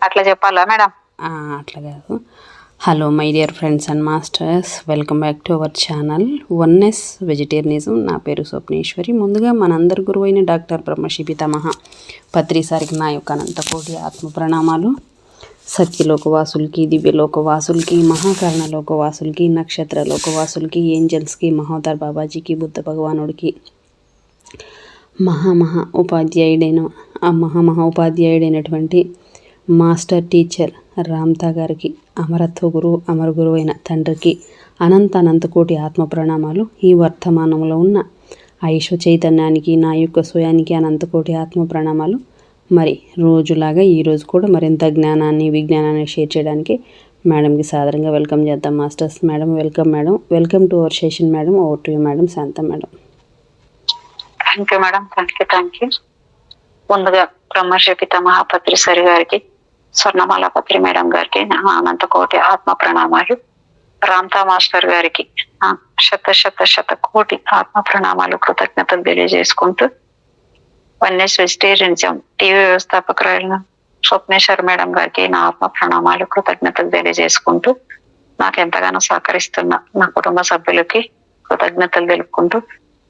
అట్లా చెప్పాలా మేడం? అట్లా కాదు. Hello my dear friends and masters, welcome back to our channel oneness vegetarianism. నా పేరు స్వప్నేశ్వరి. ముందుగా మనందరి గురువు అయిన డాక్టర్ బ్రహ్మశ్రీ పితామహ పత్రి సారికి నా యొక్క అనంతకోటి ఆత్మ ప్రణామాలు. సత్యలోకవాసులకి, దివ్యలోకవాసులకి, మహాకరణ లోకవాసులకి, నక్షత్ర లోకవాసులకి, ఏంజల్స్కి, మహోదర్ బాబాజీకి, బుద్ధ భగవానుడికి, ఉపాధ్యాయుడైనటువంటి మాస్టర్ టీచర్ రామ్తా గారికి, అమరత్వ గురువు అమర గురువు అయిన తండ్రికి అనంతకోటి ఆత్మ ప్రణామాలు. ఈ వర్తమానంలో ఉన్న ఐశ్వ చైతన్యానికి, నా యొక్క స్వయానికి అనంతకోటి ఆత్మ ప్రణామాలు. మరి రోజులాగా ఈరోజు కూడా మరింత జ్ఞానాన్ని, విజ్ఞానాన్ని షేర్ చేయడానికి మేడంకి సాదరంగా వెల్కమ్ చేద్దాం. Masters madam, welcome madam. Welcome to our session madam. Over to you madam. Shanta madam. Thank you madam. Thank you. ముందుగా బ్రహ్మశ్రీ పితామహ పత్రి సారి గారికి, స్వర్ణమాల పత్రి మేడం గారికి నా అనంతకోటి ఆత్మ ప్రణామాలు. రామ్తా మాస్టర్ గారికి శత కోటి ఆత్మ ప్రణామాలు, కృతజ్ఞతలు తెలియజేసుకుంటూ, వన్నెస్ వెజిటేరియనిజం టీవీ వ్యవస్థాపకురాలు స్వప్నేశ్వర్ మేడం గారికి నా ఆత్మ ప్రణామాలు, కృతజ్ఞతలు తెలియజేసుకుంటూ, నాకు ఎంతగానో సహకరిస్తున్న నా కుటుంబ సభ్యులకి కృతజ్ఞతలు తెలుపుకుంటూ,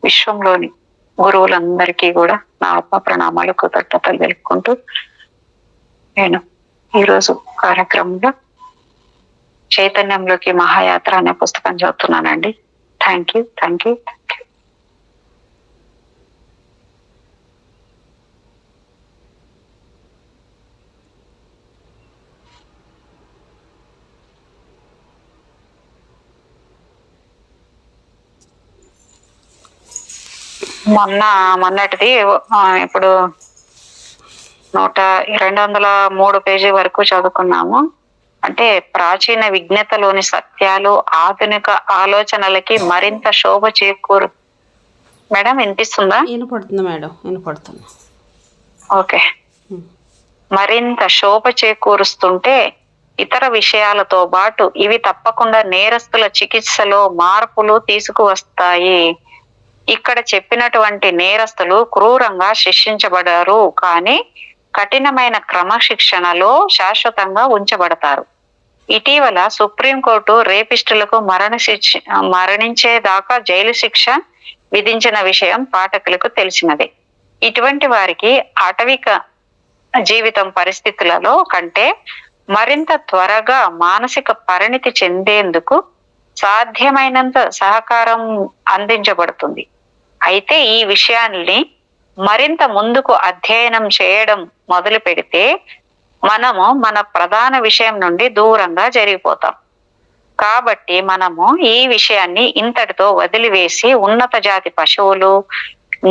విశ్వంలోని గురువులందరికీ కూడా నా ఆత్మ ప్రణామాలు, కృతజ్ఞతలు తెలుపుకుంటూ, నేను ఈరోజు కార్యక్రమంలో చైతన్యంలోకి మహాయాత్ర అనే పుస్తకం చదువుతున్నానండి. Thank you. మొన్నటిది ఇప్పుడు 203 పేజీ వరకు చదువుకున్నాము. అంటే ప్రాచీన విజ్ఞతలోని సత్యాలు ఆధునిక ఆలోచనలకి మరింత శోభ చేకూరు. మేడం వినిపిస్తుందా? వినపడుతుంది మేడం, వినపడుతుంది. ఓకే. మరింత శోభ చేకూరుస్తుంటే ఇతర విషయాలతో పాటు ఇవి తప్పకుండా నేరస్తుల చికిత్సలో మార్పులు తీసుకువస్తాయి. ఇక్కడ చెప్పినటువంటి నేరస్తులు క్రూరంగా శిక్షించబడరు, కానీ కఠినమైన క్రమశిక్షణలో శాశ్వతంగా ఉంచబడతారు. ఇటీవల సుప్రీంకోర్టు రేపిస్టులకు మరణించేదాకా జైలు శిక్ష విధించిన విషయం పాఠకులకు తెలిసినదే. ఇటువంటి వారికి ఆటవిక జీవితం పరిస్థితులలో కంటే మరింత త్వరగా మానసిక పరిణితి చెందేందుకు సాధ్యమైనంత సహకారం అందించబడుతుంది. అయితే ఈ విషయాన్ని మరింత ముందుకు అధ్యయనం చేయడం మొదలు పెడితే మనము మన ప్రధాన విషయం నుండి దూరంగా జరిగిపోతాం. కాబట్టి మనము ఈ విషయాన్ని ఇంతటితో వదిలివేసి ఉన్నత జాతి పశువులు,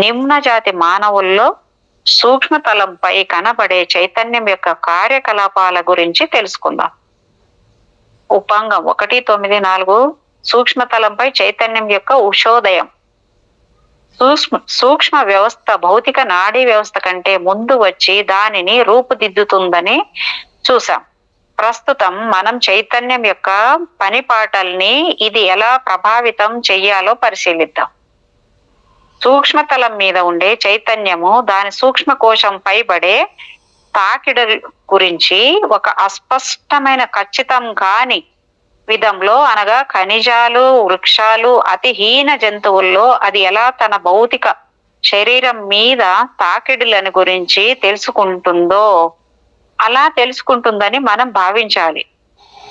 నిమ్న జాతి మానవుల్లో సూక్ష్మతలంపై కనబడే చైతన్యం యొక్క కార్యకలాపాల గురించి తెలుసుకుందాం. ఉపాంగం 1.9.4 సూక్ష్మతలంపై చైతన్యం యొక్క ఉషోదయం. సూక్ష్మ వ్యవస్థ భౌతిక నాడీ వ్యవస్థ కంటే ముందు వచ్చి దానిని రూపుదిద్దుతుందని చూసాం. ప్రస్తుతం మనం చైతన్యం యొక్క పనిపాటల్ని ఇది ఎలా ప్రభావితం చెయ్యాలో పరిశీలిద్దాం. సూక్ష్మతలం మీద ఉండే చైతన్యము దాని సూక్ష్మ కోశం పైబడే తాకిడి గురించి ఒక అస్పష్టమైన ఖచ్చితం కాని విధంలో, అనగా ఖనిజాలు, వృక్షాలు, అతి హీన జంతువుల్లో అది ఎలా తన భౌతిక శరీరం మీద తాకిడులను గురించి తెలుసుకుంటుందో అలా తెలుసుకుంటుందని మనం భావించాలి.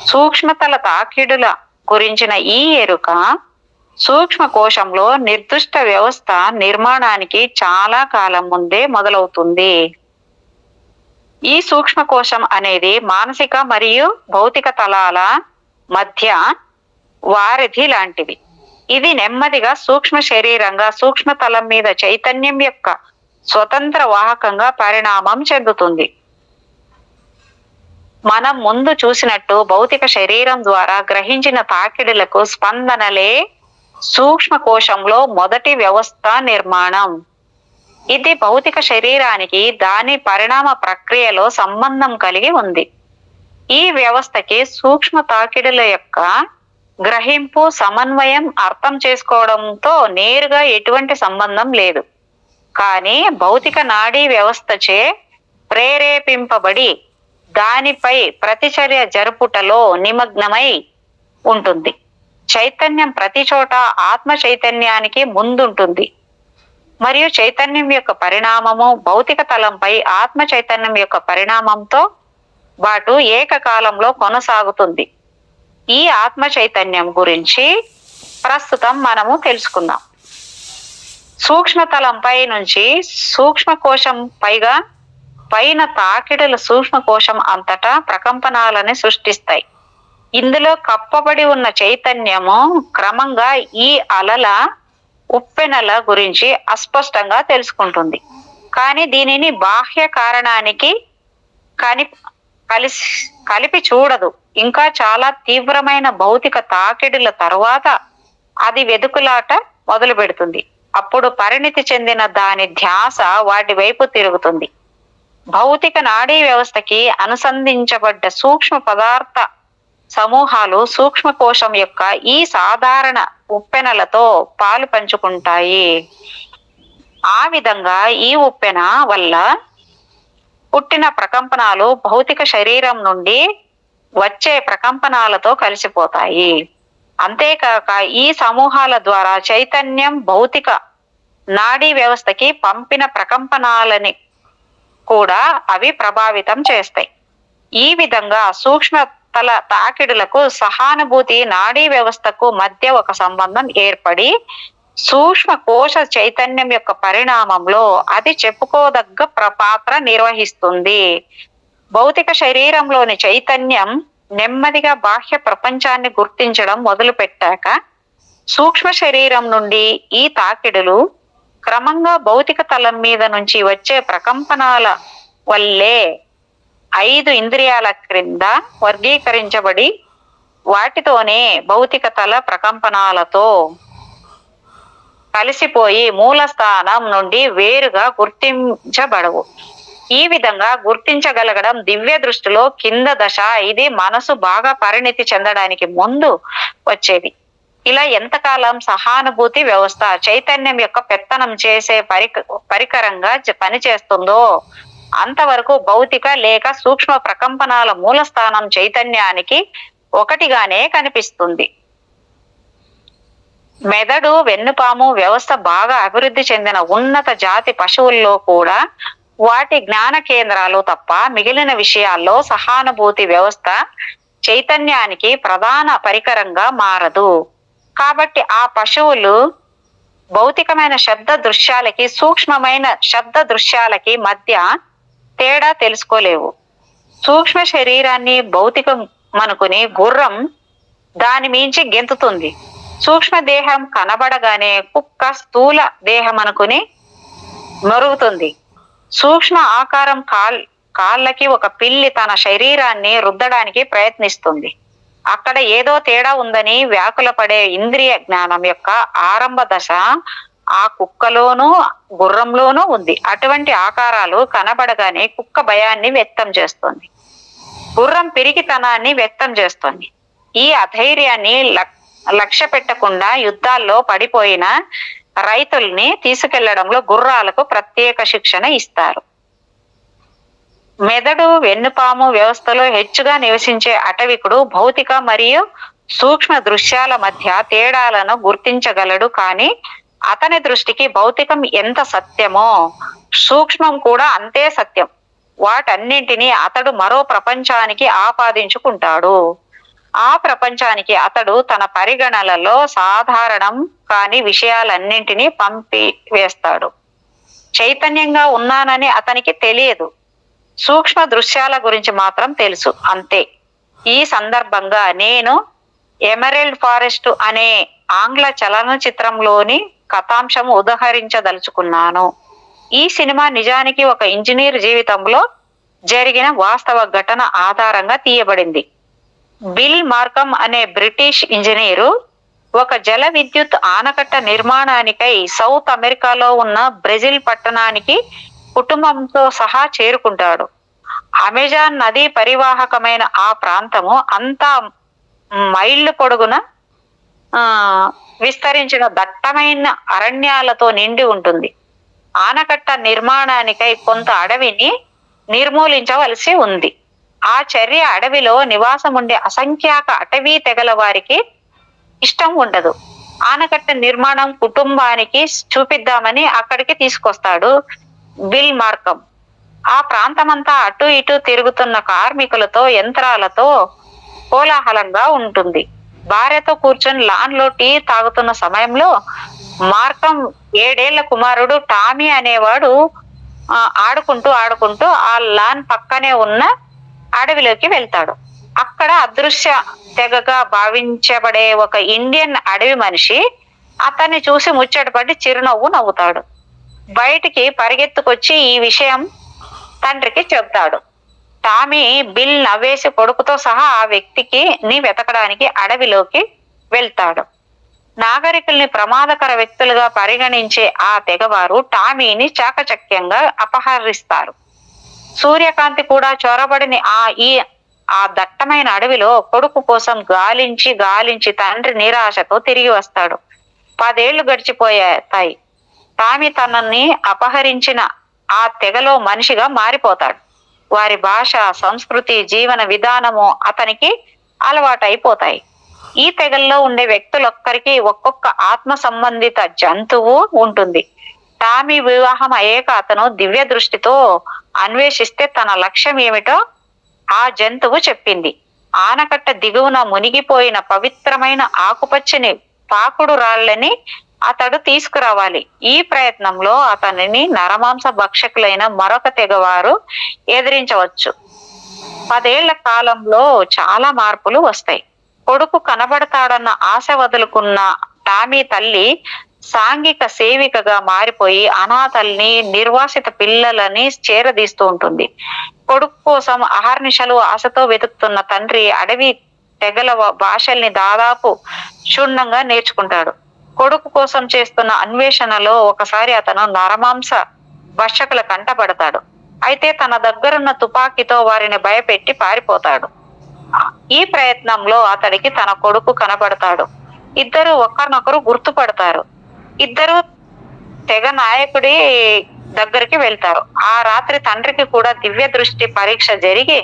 సూక్ష్మతల తాకిడుల గురించిన ఈ ఎరుక సూక్ష్మ కోశంలో నిర్దిష్ట వ్యవస్థ నిర్మాణానికి చాలా కాలం ముందే మొదలవుతుంది. ఈ సూక్ష్మ కోశం అనేది మానసిక మరియు భౌతిక తలాల మధ్య వారిధి లాంటిది. ఇది నెమ్మదిగా సూక్ష్మ శరీరంగా సూక్ష్మతలం మీద చైతన్యం యొక్క స్వతంత్ర వాహకంగా పరిణామం చెందుతుంది. మనం ముందు చూసినట్టు భౌతిక శరీరం ద్వారా గ్రహించిన తాకిడులకు స్పందనలే సూక్ష్మ కోశంలో మొదటి వ్యవస్థ నిర్మాణం. ఇది భౌతిక శరీరానికి దాని పరిణామ ప్రక్రియలో సంబంధం కలిగి ఉంది. ఈ వ్యవస్థకి సూక్ష్మ తాకిడుల యొక్క గ్రహింపు, సమన్వయం, అర్థం చేసుకోవడంతో నేరుగా ఎటువంటి సంబంధం లేదు. కానీ భౌతిక నాడీ వ్యవస్థచే ప్రేరేపింపబడి దానిపై ప్రతిచర్య జరుపుటలో నిమగ్నమై ఉంటుంది. చైతన్యం ప్రతి చోట ఆత్మ చైతన్యానికి ముందుంటుంది మరియు చైతన్యం యొక్క పరిణామము భౌతిక తలంపై ఆత్మ చైతన్యం యొక్క పరిణామంతో పాటు ఏకకాలంలో కొనసాగుతుంది. ఈ ఆత్మ చైతన్యం గురించి ప్రస్తుతం మనము తెలుసుకుందాం. సూక్ష్మతలంపై నుంచి సూక్ష్మకోశం పైన తాకిడుల సూక్ష్మకోశం అంతటా ప్రకంపనాలని సృష్టిస్తాయి. ఇందులో కప్పబడి ఉన్న చైతన్యము క్రమంగా ఈ అలల ఉప్పెనల గురించి అస్పష్టంగా తెలుసుకుంటుంది. కానీ దీనిని బాహ్య కారణానికి కలిపి చూడదు. ఇంకా చాలా తీవ్రమైన భౌతిక తాకిడుల తరువాత అది వెదుకులాట మొదలు పెడుతుంది. అప్పుడు పరిణితి చెందిన దాని ధ్యాస వాటి వైపు తిరుగుతుంది. భౌతిక నాడీ వ్యవస్థకి అనుసంధించబడ్డ సూక్ష్మ పదార్థ సమూహాలు సూక్ష్మకోశం యొక్క ఈ సాధారణ ఉప్పెనలతో పాలు పంచుకుంటాయి. ఆ విధంగా ఈ ఉప్పెన వల్ల పుట్టిన ప్రకంపనాలు భౌతిక శరీరం నుండి వచ్చే ప్రకంపనాలతో కలిసిపోతాయి. అంతేకాక ఈ సమూహాల ద్వారా చైతన్యం భౌతిక నాడీ వ్యవస్థకి పంపిన ప్రకంపనాలని కూడా అవి ప్రభావితం చేస్తాయి. ఈ విధంగా సూక్ష్మతల తాకిడులకు సహానుభూతి నాడీ వ్యవస్థకు మధ్య ఒక సంబంధం ఏర్పడి సూక్ష్మ కోశ చైతన్యం యొక్క పరిణామంలో అది చెప్పుకోదగ్గ పాత్ర నిర్వహిస్తుంది. భౌతిక శరీరంలోని చైతన్యం నెమ్మదిగా బాహ్య ప్రపంచాన్ని గుర్తించడం మొదలు పెట్టాక సూక్ష్మ శరీరం నుండి ఈ తాకిడులు క్రమంగా భౌతిక తలం మీద నుంచి వచ్చే ప్రకంపనాల వల్లే 5 ఇంద్రియాల క్రింద వర్గీకరించబడి వాటితోనే భౌతిక తల ప్రకంపనాలతో కలిసిపోయి మూల స్థానం నుండి వేరుగా గుర్తించబడవు. ఈ విధంగా గుర్తించగలగడం దివ్య దృష్టిలో కింద దశ. ఇది మనసు బాగా పరిణితి చెందడానికి ముందు వచ్చేది. ఇలా ఎంతకాలం సహానుభూతి వ్యవస్థ చైతన్యం యొక్క పెత్తనం చేసే పరికరంగా పనిచేస్తుందో అంతవరకు భౌతిక లేక సూక్ష్మ ప్రకంపనాల మూలస్థానం చైతన్యానికి ఒకటిగానే కనిపిస్తుంది. మెదడు వెన్నుపాము వ్యవస్థ బాగా అభివృద్ధి చెందిన ఉన్నత జాతి పశువుల్లో కూడా వాటి జ్ఞాన కేంద్రాలు తప్ప మిగిలిన విషయాల్లో సహానుభూతి వ్యవస్థ చైతన్యానికి ప్రధాన పరికరంగా మారదు. కాబట్టి ఆ పశువులు భౌతికమైన శబ్ద దృశ్యాలకి సూక్ష్మమైన శబ్ద దృశ్యాలకి మధ్య తేడా తెలుసుకోలేవు. సూక్ష్మ శరీరాన్ని భౌతికం అనుకుని గుర్రం దాని మించి గెంతుతుంది. సూక్ష్మ దేహం కనబడగానే కుక్క స్థూల దేహం అనుకుని మరుగుతుంది. సూక్ష్మ ఆకారం కాళ్ళకి ఒక పిల్లి తన శరీరాన్ని రుద్దడానికి ప్రయత్నిస్తుంది. అక్కడ ఏదో తేడా ఉందని వ్యాకులపడే ఇంద్రియ జ్ఞానం యొక్క ఆరంభ దశ ఆ కుక్కలోనూ గుర్రంలోనూ ఉంది. అటువంటి ఆకారాలు కనబడగానే కుక్క భయాన్ని వ్యక్తం చేస్తుంది, గుర్రం పిరికితనాన్ని వ్యక్తం చేస్తుంది. ఈ అధైర్యాన్ని లక్ష్య పెట్టకుండా యుద్ధాల్లో పడిపోయిన రైతుల్ని తీసుకెళ్లడంలో గుర్రాలకు ప్రత్యేక శిక్షణ ఇస్తారు. మెదడు వెన్నుపాము వ్యవస్థలో హెచ్చుగా నివసించే అటవికుడు భౌతిక మరియు సూక్ష్మ దృశ్యాల మధ్య తేడాలను గుర్తించగలడు. కానీ అతని దృష్టికి భౌతికం ఎంత సత్యమో సూక్ష్మం కూడా అంతే సత్యం. వాటన్నింటినీ అతడు మరో ప్రపంచానికి ఆపాదించుకుంటాడు. ఆ ప్రపంచానికి అతడు తన పరిగణనలలో సాధారణం కాని విషయాలన్నింటినీ పంపివేస్తాడు. చైతన్యంగా ఉన్నానని అతనికి తెలియదు, సూక్ష్మ దృశ్యాల గురించి మాత్రం తెలుసు, అంతే. ఈ సందర్భంగా నేను ఎమరెల్డ్ ఫారెస్ట్ అనే ఆంగ్ల చలనచిత్రంలోని కథాంశము ఉదహరించదలుచుకున్నాను. ఈ సినిమా నిజానికి ఒక ఇంజనీర్ జీవితంలో జరిగిన వాస్తవ ఘటన ఆధారంగా తీయబడింది. బిల్ మార్కమ్ అనే బ్రిటిష్ ఇంజనీరు ఒక జల విద్యుత్ ఆనకట్ట నిర్మాణానికై సౌత్ అమెరికాలో ఉన్న బ్రెజిల్ పట్టణానికి కుటుంబంతో సహా చేరుకుంటాడు. అమెజాన్ నది పరివాహకమైన ఆ ప్రాంతము అంతా మైళ్ళు పొడుగున విస్తరించిన దట్టమైన అరణ్యాలతో నిండి ఉంటుంది. ఆనకట్ట నిర్మాణానికై కొంత అడవిని నిర్మూలించవలసి ఉంది. ఆ చర్య అడవిలో నివాసం ఉండే అసంఖ్యాక అటవీ తెగల వారికి ఇష్టం ఉండదు. ఆనకట్ట నిర్మాణం కుటుంబానికి చూపిద్దామని అక్కడికి తీసుకొస్తాడు బిల్ మార్కం. ఆ ప్రాంతమంతా అటు ఇటు తిరుగుతున్న కార్మికులతో, యంత్రాలతో కోలాహలంగా ఉంటుంది. భార్యతో కూర్చొని లాన్ లో టీ తాగుతున్న సమయంలో మార్కం 7 ఏళ్ల కుమారుడు టామీ అనేవాడు ఆడుకుంటూ ఆడుకుంటూ ఆ లాన్ పక్కనే ఉన్న అడవిలోకి వెళ్తాడు. అక్కడ అదృశ్య తెగగా భావించబడే ఒక ఇండియన్ అడవి మనిషి అతన్ని చూసి ముచ్చటపడి చిరునవ్వు నవ్వుతాడు. బయటికి పరిగెత్తుకొచ్చి ఈ విషయం తండ్రికి చెప్తాడు. టామీ బిల్ నవ్వేసి కొడుకుతో సహా ఆ వ్యక్తికి వెతకడానికి అడవిలోకి వెళ్తాడు. నాగరికుల్ని ప్రమాదకర వ్యక్తులుగా పరిగణించే ఆ తెగవారు టామీని చాకచక్యంగా అపహరిస్తారు. సూర్యకాంతి కూడా చొరబడిని ఆ దట్టమైన అడవిలో కొడుకు కోసం గాలించి గాలించి తండ్రి నిరాశతో తిరిగి వస్తాడు. 10 ఏళ్లు గడిచిపోయాయి. టామీ తనని అపహరించిన ఆ తెగలో మనిషిగా మారిపోతాడు. వారి భాష, సంస్కృతి, జీవన విధానము అతనికి అలవాటైపోతాయి. ఈ తెగల్లో ఉండే వ్యక్తులొక్కరికి ఒక్కొక్క ఆత్మ సంబంధిత జంతువు ఉంటుంది. టామీ వివాహం అయ్యాక అతను దివ్య దృష్టితో అన్వేషిస్తే తన లక్ష్యం ఏమిటో ఆ జంతువు చెప్పింది. ఆనకట్ట దిగువన మునిగిపోయిన పవిత్రమైన ఆకుపచ్చని పాకుడు రాళ్ళని అతడు తీసుకురావాలి. ఈ ప్రయత్నంలో అతనిని నరమాంస భక్షకులైన మరొక తెగవారు ఎదిరించవచ్చు. 10 ఏళ్ల కాలంలో చాలా మార్పులు వస్తాయి. కొడుకు కనబడతాడన్న ఆశ వదులుకున్న టామీ తల్లి సాంఘిక సేవికగా మారిపోయి అనాథల్ని, నిర్వాసిత పిల్లలని చేరదీస్తూ ఉంటుంది. కొడుకు కోసం అహర్నిశలు ఆశతో వెతుకుతున్న తండ్రి అడవి తెగల భాషల్ని దాదాపు క్షుణ్ణంగా నేర్చుకుంటాడు. కొడుకు కోసం చేస్తున్న అన్వేషణలో ఒకసారి అతను నరమాంస భక్షకుల కంటపడతాడు. అయితే తన దగ్గరున్న తుపాకీతో వారిని భయపెట్టి పారిపోతాడు. ఈ ప్రయత్నంలో అతడికి తన కొడుకు కనబడతాడు. ఇద్దరు ఒకరినొకరు గుర్తుపడతారు. ఇద్దరు తెగ నాయకుడి దగ్గరికి వెళ్తారు. ఆ రాత్రి తండ్రికి కూడా దివ్య దృష్టి పరీక్ష జరిగి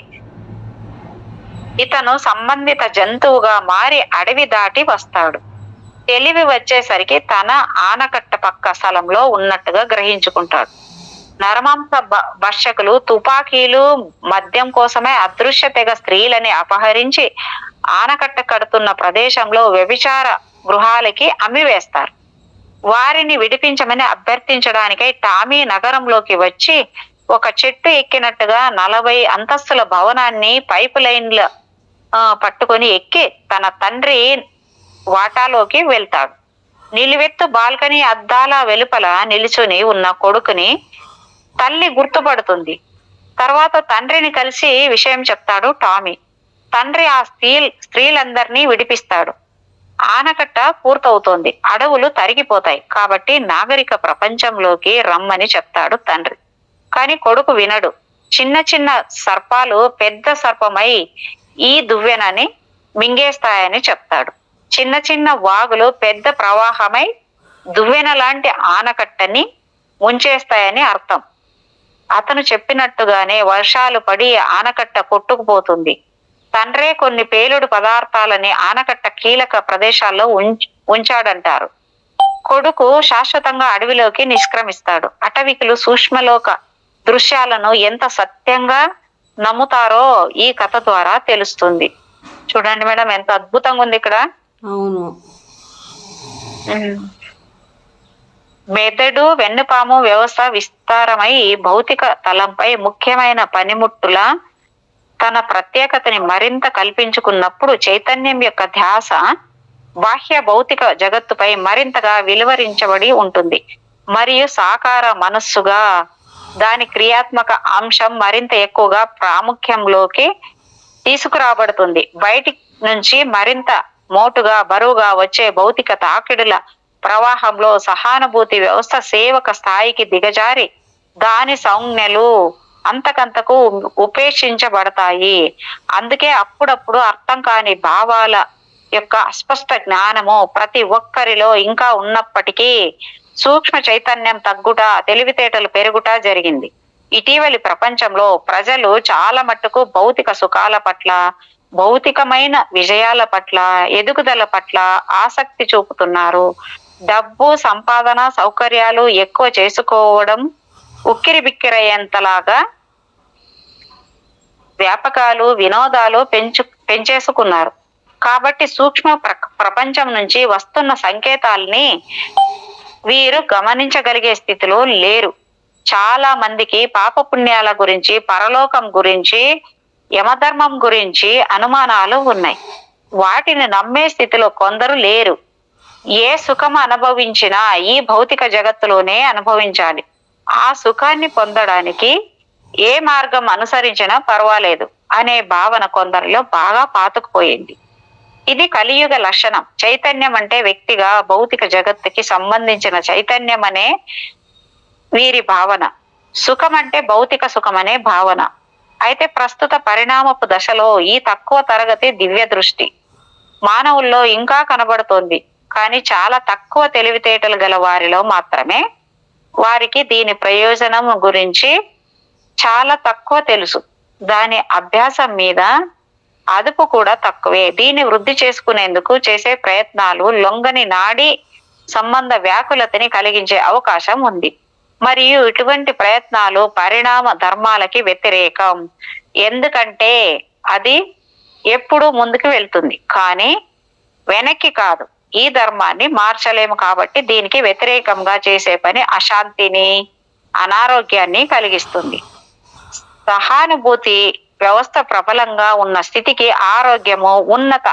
ఇతను సంబంధిత జంతువుగా మారి అడవి దాటి వస్తాడు. తెలివి వచ్చేసరికి తన ఆనకట్ట పక్క స్థలంలో ఉన్నట్టుగా గ్రహించుకుంటాడు. నరమాంస భక్షకులు తుపాకీలు, మద్యం కోసమే అదృశ్య తెగ స్త్రీలని అపహరించి ఆనకట్ట కడుతున్న ప్రదేశంలో వ్యభిచార గృహాలకి అమ్మివేస్తారు. వారిని విడిపించమని అభ్యర్థించడానికై టామీ నగరంలోకి వచ్చి ఒక చెట్టు ఎక్కినట్టుగా 40 అంతస్తుల భవనాన్ని పైపు లైన్ల పట్టుకొని ఎక్కి తన తండ్రి వాటాలోకి వెళ్తాడు. నిలువెత్తు బాల్కనీ అద్దాల వెలుపల నిలుచుని ఉన్న కొడుకుని తల్లి గుర్తుపడుతుంది. తర్వాత తండ్రిని కలిసి విషయం చెప్తాడు టామీ. తండ్రి ఆ స్త్రీలందరినీ విడిపిస్తాడు. ఆనకట్ట పూర్తవుతోంది. అడవులు తరిగిపోతాయి కాబట్టి నాగరిక ప్రపంచంలోకి రమ్మని చెప్తాడు తండ్రి. కాని కొడుకు వినడు. చిన్న చిన్న సర్పాలు పెద్ద సర్పమై ఈ దువ్వెనని మింగేస్తాయని చెప్తాడు. చిన్న చిన్న వాగులు పెద్ద ప్రవాహమై దువ్వెన లాంటి ఆనకట్టని ముంచేస్తాయని అర్థం. అతను చెప్పినట్టుగానే వర్షాలు పడి ఆనకట్ట కొట్టుకుపోతుంది. తండ్రే కొన్ని పేలుడు పదార్థాలని ఆనకట్ట కీలక ప్రదేశాల్లో ఉంచాడంటారు. కొడుకు శాశ్వతంగా అడవిలోకి నిష్క్రమిస్తాడు. అటవికులు సూక్ష్మలోక దృశ్యాలను ఎంత సత్యంగా నమ్ముతారో ఈ కథ ద్వారా తెలుస్తుంది. చూడండి మేడం, ఎంత అద్భుతంగా ఉంది ఇక్కడ. అవును. మెదడు, వెన్నుపాము వ్యవస్థ విస్తారమై భౌతిక తలంపై ముఖ్యమైన పనిముట్టుల తన ప్రత్యేకతని మరింత కల్పించుకున్నప్పుడు చైతన్యం యొక్క ధ్యాస బాహ్య భౌతిక జగత్తుపై మరింతగా విలువరించబడి ఉంటుంది. మరియు సాకార మనస్సుగా దాని క్రియాత్మక అంశం మరింత ఎక్కువగా ప్రాముఖ్యంలోకి తీసుకురాబడుతుంది. బయటి నుంచి మరింత మోటుగా బరువుగా వచ్చే భౌతిక తాకిడుల ప్రవాహంలో సహానుభూతి వ్యవస్థ సేవక స్థాయికి దిగజారి దాని సంజ్ఞలు అంతకంతకు ఉపేక్షించబడతాయి. అందుకే అప్పుడప్పుడు అర్థం కాని భావాల యొక్క అస్పష్ట జ్ఞానము ప్రతి ఒక్కరిలో ఇంకా ఉన్నప్పటికీ సూక్ష్మ చైతన్యం తగ్గుట, తెలివితేటలు పెరుగుట జరిగింది. ఇటీవలి ప్రపంచంలో ప్రజలు చాలా మట్టుకు భౌతిక సుఖాల పట్ల, భౌతికమైన విజయాల పట్ల, ఎదుగుదల పట్ల ఆసక్తి చూపుతున్నారు. డబ్బు, సంపాదన, సౌకర్యాలు ఎక్కువ చేసుకోవడం ఉక్కిరి బిక్కిరయ్యేంతలాగా వ్యాపకాలు, వినోదాలు పెంచేసుకున్నారు. కాబట్టి సూక్ష్మ ప్రపంచం నుంచి వస్తున్న సంకేతాల్ని వీరు గమనించగలిగే స్థితిలో లేరు. చాలా మందికి పాపపుణ్యాల గురించి, పరలోకం గురించి, యమధర్మం గురించి అనుమానాలు ఉన్నాయి. వాటిని నమ్మే స్థితిలో కొందరు లేరు. ఏ సుఖం అనుభవించినా ఈ భౌతిక జగత్తులోనే అనుభవించాలి. ఆ సుఖాన్ని పొందడానికి ఏ మార్గం అనుసరించినా పర్వాలేదు అనే భావన కొందరిలో బాగా పాతుకుపోయింది. ఇది కలియుగ లక్షణం. చైతన్యం అంటే వ్యక్తిగా భౌతిక జగత్తుకి సంబంధించిన చైతన్యం అనే వీరి భావన. సుఖం అంటే భౌతిక సుఖం అనే భావన. అయితే ప్రస్తుత పరిణామపు దశలో ఈ తక్కువ తరగతి దివ్య దృష్టి మానవుల్లో ఇంకా కనబడుతోంది. కానీ చాలా తక్కువ తెలివితేటలు గల వారిలో మాత్రమే. వారికి దీని ప్రయోజనం గురించి చాలా తక్కువ తెలుసు. దాని అభ్యాసం మీద అదుపు కూడా తక్కువే. దీన్ని వృద్ధి చేసుకునేందుకు చేసే ప్రయత్నాలు లొంగని నాడీ సంబంధ వ్యాకులతని కలిగించే అవకాశం ఉంది. మరియు ఇటువంటి ప్రయత్నాలు పరిణామ ధర్మాలకి వ్యతిరేకం. ఎందుకంటే అది ఎప్పుడూ ముందుకు వెళ్తుంది, కానీ వెనక్కి కాదు. ఈ ధర్మాన్ని మార్చలేము కాబట్టి దీనికి వ్యతిరేకంగా చేసే పని అశాంతిని, అనారోగ్యాన్ని కలిగిస్తుంది. సహానుభూతి వ్యవస్థ ప్రబలంగా ఉన్న స్థితికి ఆరోగ్యము, ఉన్నత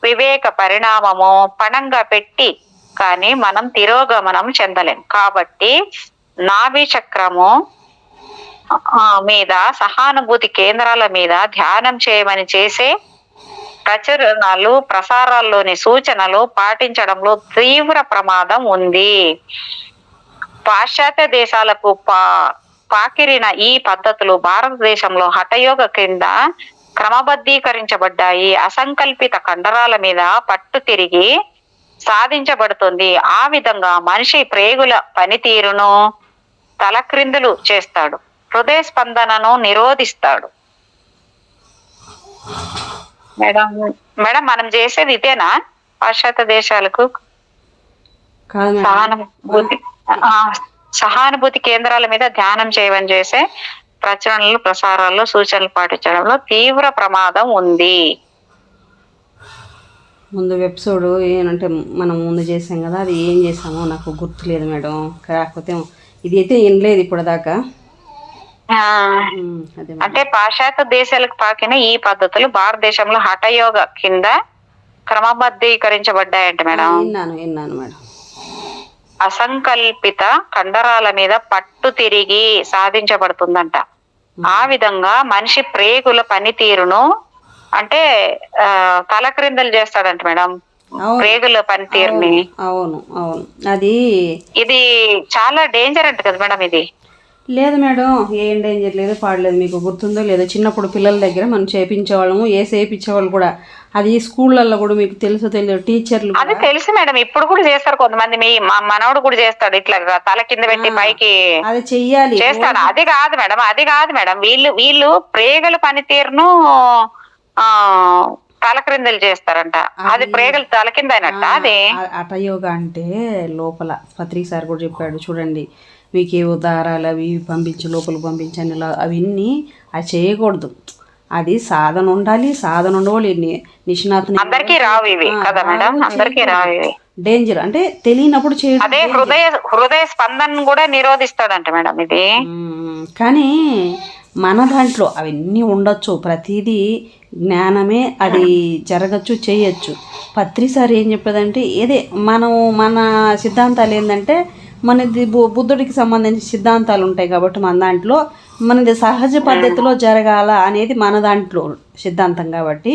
వివేక పరిణామము పణంగా పెట్టి కానీ మనం తిరోగమనం చెందలేం. కాబట్టి నాభి చక్రము మీద, సహానుభూతి కేంద్రాల మీద ధ్యానం చేయమని చేసే ప్రచురణలు, ప్రసారాల్లోని సూచనలు పాటించడంలో తీవ్ర ప్రమాదం ఉంది. పాశ్చాత్య దేశాలకు పాకిరిన ఈ పద్ధతులు భారతదేశంలో హఠయోగ కింద క్రమబద్ధీకరించబడ్డాయి. అసంకల్పిత కండరాల మీద పట్టు తిరిగి సాధించబడుతుంది. ఆ విధంగా మనిషి ప్రేగుల పనితీరును తలక్రిందులు చేస్తాడు, హృదయ స్పందనను నిరోధిస్తాడు. మేడం మనం చేసేది ఇదేనా? పాశ్చాత్య దేశాలకు సహానుభూతి కేంద్రాల మీద ధ్యానం చేయమని చేసే ప్రచురణలు, ప్రసారాల్లో సూచనలు పాటించడంలో తీవ్ర ప్రమాదం ఉంది. ముందు ఎపిసోడ్ ఏంటంటే మనం ముందు చేసాం కదా, అది ఏం చేసామో నాకు గుర్తులేదు మేడం. కాకపోతే ఇది అయితే ఏం లేదు ఇప్పటిదాకా. అంటే పాశ్చాత్య దేశాలకు పాకిన ఈ పద్ధతులు భారతదేశంలో హఠయోగ కింద క్రమబద్ధీకరించబడ్డాయంట మేడం. విన్నాను మేడం. అసంకల్పిత కండరాల మీద పట్టు తిరిగి సాధించబడుతుందంట. ఆ విధంగా మనిషి ప్రేగుల పనితీరును అంటే తలక్రిందలు చేస్తాడంట మేడం, ప్రేగుల పనితీరుని. అవును, అది ఇది చాలా డేంజర్ అంట కదా మేడం. ఇది లేదు మేడం, ఏం డేంజర్ లేదు, పాడలేదు. మీకు గుర్తుందో లేదో, చిన్నప్పుడు పిల్లల దగ్గర మనం చేయించేవాళ్ళము, చేయించేవాళ్ళు కూడా. అది స్కూళ్ళల్లో కూడా మీకు తెలుసో తెలియదు, టీచర్లు అది తెలుసు మేడం. ఇప్పుడు కూడా చేస్తారు కొంతమంది. మా మనవడు కూడా చేస్తాడు, ఇట్లా తల కింద పెట్టి పైకి అది చెయ్యాలి చేస్తాడు. అది కాదు మేడం, వీళ్ళు ప్రేగల పనితీరును తలక్రిందలు చేస్తారంట. అది ప్రేగలు తల కింద అయినట్ట. అది హఠయోగ అంటే లోపల పత్రిక సార్ కూడా చెప్పాడు చూడండి, మీకు ఏ దారాలు అవి పంపించి లోపలికి పంపించండి, అవన్నీ అది చేయకూడదు. అది సాధన ఉండాలి, సాధన ఉండవాలి. నిష్ణాతుని అందరికీ రావు ఇవి కదా మేడం, అందరికీ రావు ఇవి. డేంజర్ అంటే తెలియనప్పుడు చేయడం. అదే హృదయ స్పందన కూడా నిరోధిస్తాడంట మేడం ఇది. కానీ మన దాంట్లో అవన్నీ ఉండొచ్చు, ప్రతిదీ జ్ఞానమే, అది జరగచ్చు, చేయొచ్చు. పత్రిసారి ఏం చెప్పేదంటే మన సిద్ధాంతాలు ఏంటంటే మనది బుద్ధుడికి సంబంధించిన సిద్ధాంతాలు ఉంటాయి కాబట్టి మన దాంట్లో మనది సహజ పద్ధతిలో జరగాల అనేది మన దాంట్లో సిద్ధాంతం కాబట్టి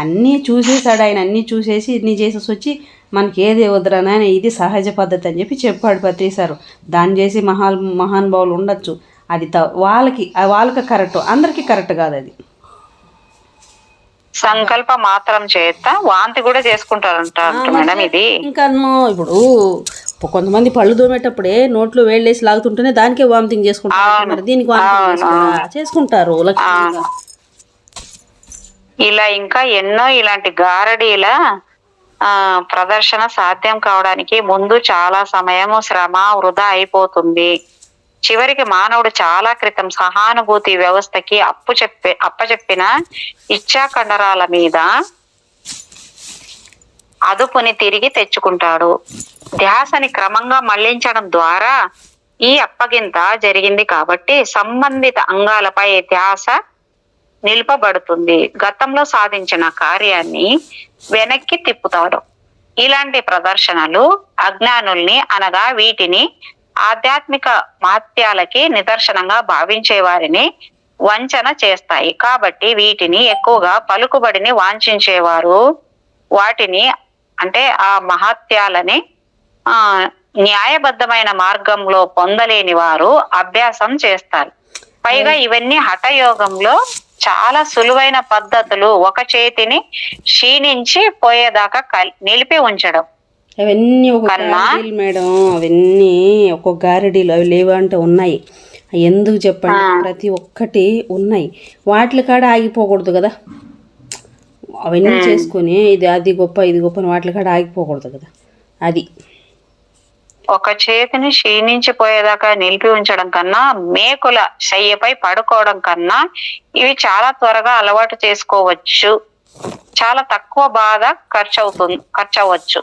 అన్నీ చూసేసాడు ఆయన. అన్నీ చూసేసి ఇన్ని చేసేసి వచ్చి మనకి ఏది వదరని ఆయన ఇది సహజ పద్ధతి అని చెప్పి చెప్పాడు పత్రిసారు. దాన్ని చేసి మహానుభావులు ఉండొచ్చు, అది వాళ్ళకి కరెక్ట్, అందరికీ కరెక్ట్ కాదు. అది సంకల్ప మాత్రం చేత వాంతి కూడా చేసుకుంటారంట మేడం. ఇది ఇంకా ఇప్పుడు కొంతమంది పళ్ళు తోమేటప్పుడే నోట్లో వేళ్ళేసి లాగుతుంటేనే దానికే వామిటింగ్ చేసుకుంటారు. మరి దీనికి వామిటింగ్ చేసుకుంటారు లక్ష్మీగా. ఇలా ఇంకా ఎన్నో ఇలాంటి గారడీల ప్రదర్శన సాధ్యం కావడానికి ముందు చాలా సమయము, శ్రమ వృధా అయిపోతుంది. చివరికి మానవుడు చాలా క్రితం సహానుభూతి వ్యవస్థకి అప్పచెప్పిన ఇచ్చా కండరాల మీద అదుపుని తిరిగి తెచ్చుకుంటాడు. ధ్యాసని క్రమంగా మళ్లించడం ద్వారా ఈ అప్పగింత జరిగింది కాబట్టి సంబంధిత అంగాలపై ధ్యాస నిలుపబడుతుంది. గతంలో సాధించిన కార్యాన్ని వెనక్కి తిప్పుతాడు. ఇలాంటి ప్రదర్శనలు అజ్ఞానుల్ని అనగా వీటిని ఆధ్యాత్మిక మహత్యాలకి నిదర్శనంగా భావించే వారిని వంచన చేస్తాయి. కాబట్టి వీటిని ఎక్కువగా పలుకుబడిని వాంఛించేవారు వాటిని అంటే ఆ మహత్యాలని న్యాయబద్ధమైన మార్గంలో పొందలేని వారు అభ్యాసం చేస్తారు. పైగా ఇవన్నీ హఠయోగంలో చాలా సులువైన పద్ధతులు. ఒక చేతిని క్షీణించి పోయేదాకా నిలిపి ఉంచడం. అవన్నీ ఒక గారడీలు మేడం, అవన్నీ ఒక్కొక్క గారడీలు. అవి లేవంటే ఉన్నాయి. ఎందుకు చెప్పండి, ప్రతి ఒక్కటి ఉన్నాయి. వాటి కాడ ఆగిపోకూడదు కదా. అవన్నీ చేసుకుని అది గొప్ప ఇది గొప్ప వాటి కాడ ఆగిపోకూడదు కదా. అది ఒక చేతిని క్షీణించిపోయేదాకా నిలిపి ఉంచడం కన్నా, మేకుల శయ్యపై పడుకోవడం కన్నా ఇవి చాలా త్వరగా అలవాటు చేసుకోవచ్చు. చాలా తక్కువ బాధ ఖర్చవచ్చు.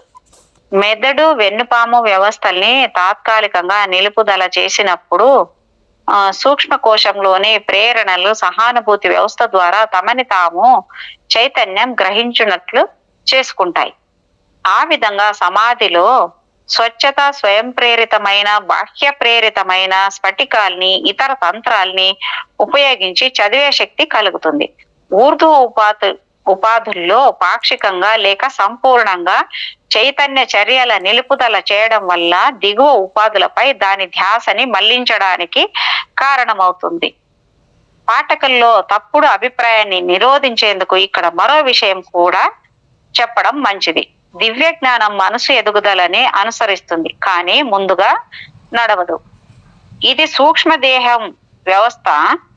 మెదడు, వెన్నుపాము వ్యవస్థల్ని తాత్కాలికంగా నిలుపుదల చేసినప్పుడు సూక్ష్మ కోశంలోని ప్రేరణలు సహానుభూతి వ్యవస్థ ద్వారా తమని తాము చైతన్యం గ్రహించున్నట్లు చేసుకుంటాయి. ఆ విధంగా సమాధిలో స్వచ్ఛత, స్వయం ప్రేరితమైన, బాహ్య ప్రేరితమైన స్ఫటికాల్ని, ఇతర తంత్రాల్ని ఉపయోగించి చదివే శక్తి కలుగుతుంది. ఊర్ధ్వ ఉపాధుల్లో పాక్షికంగా లేక సంపూర్ణంగా చైతన్య చర్యల నిలుపుదల చేయడం వల్ల దిగువ ఉపాధులపై దాని ధ్యాసని మళ్లించడానికి కారణమవుతుంది. పాఠకుల్లో తప్పుడు అభిప్రాయాన్ని నిరోధించేందుకు ఇక్కడ మరో విషయం కూడా చెప్పడం మంచిది. దివ్య జ్ఞానం మనసు ఎదుగుదలని అనుసరిస్తుంది, కానీ ముందుగా నడవదు. ఇది సూక్ష్మదేహం వ్యవస్థ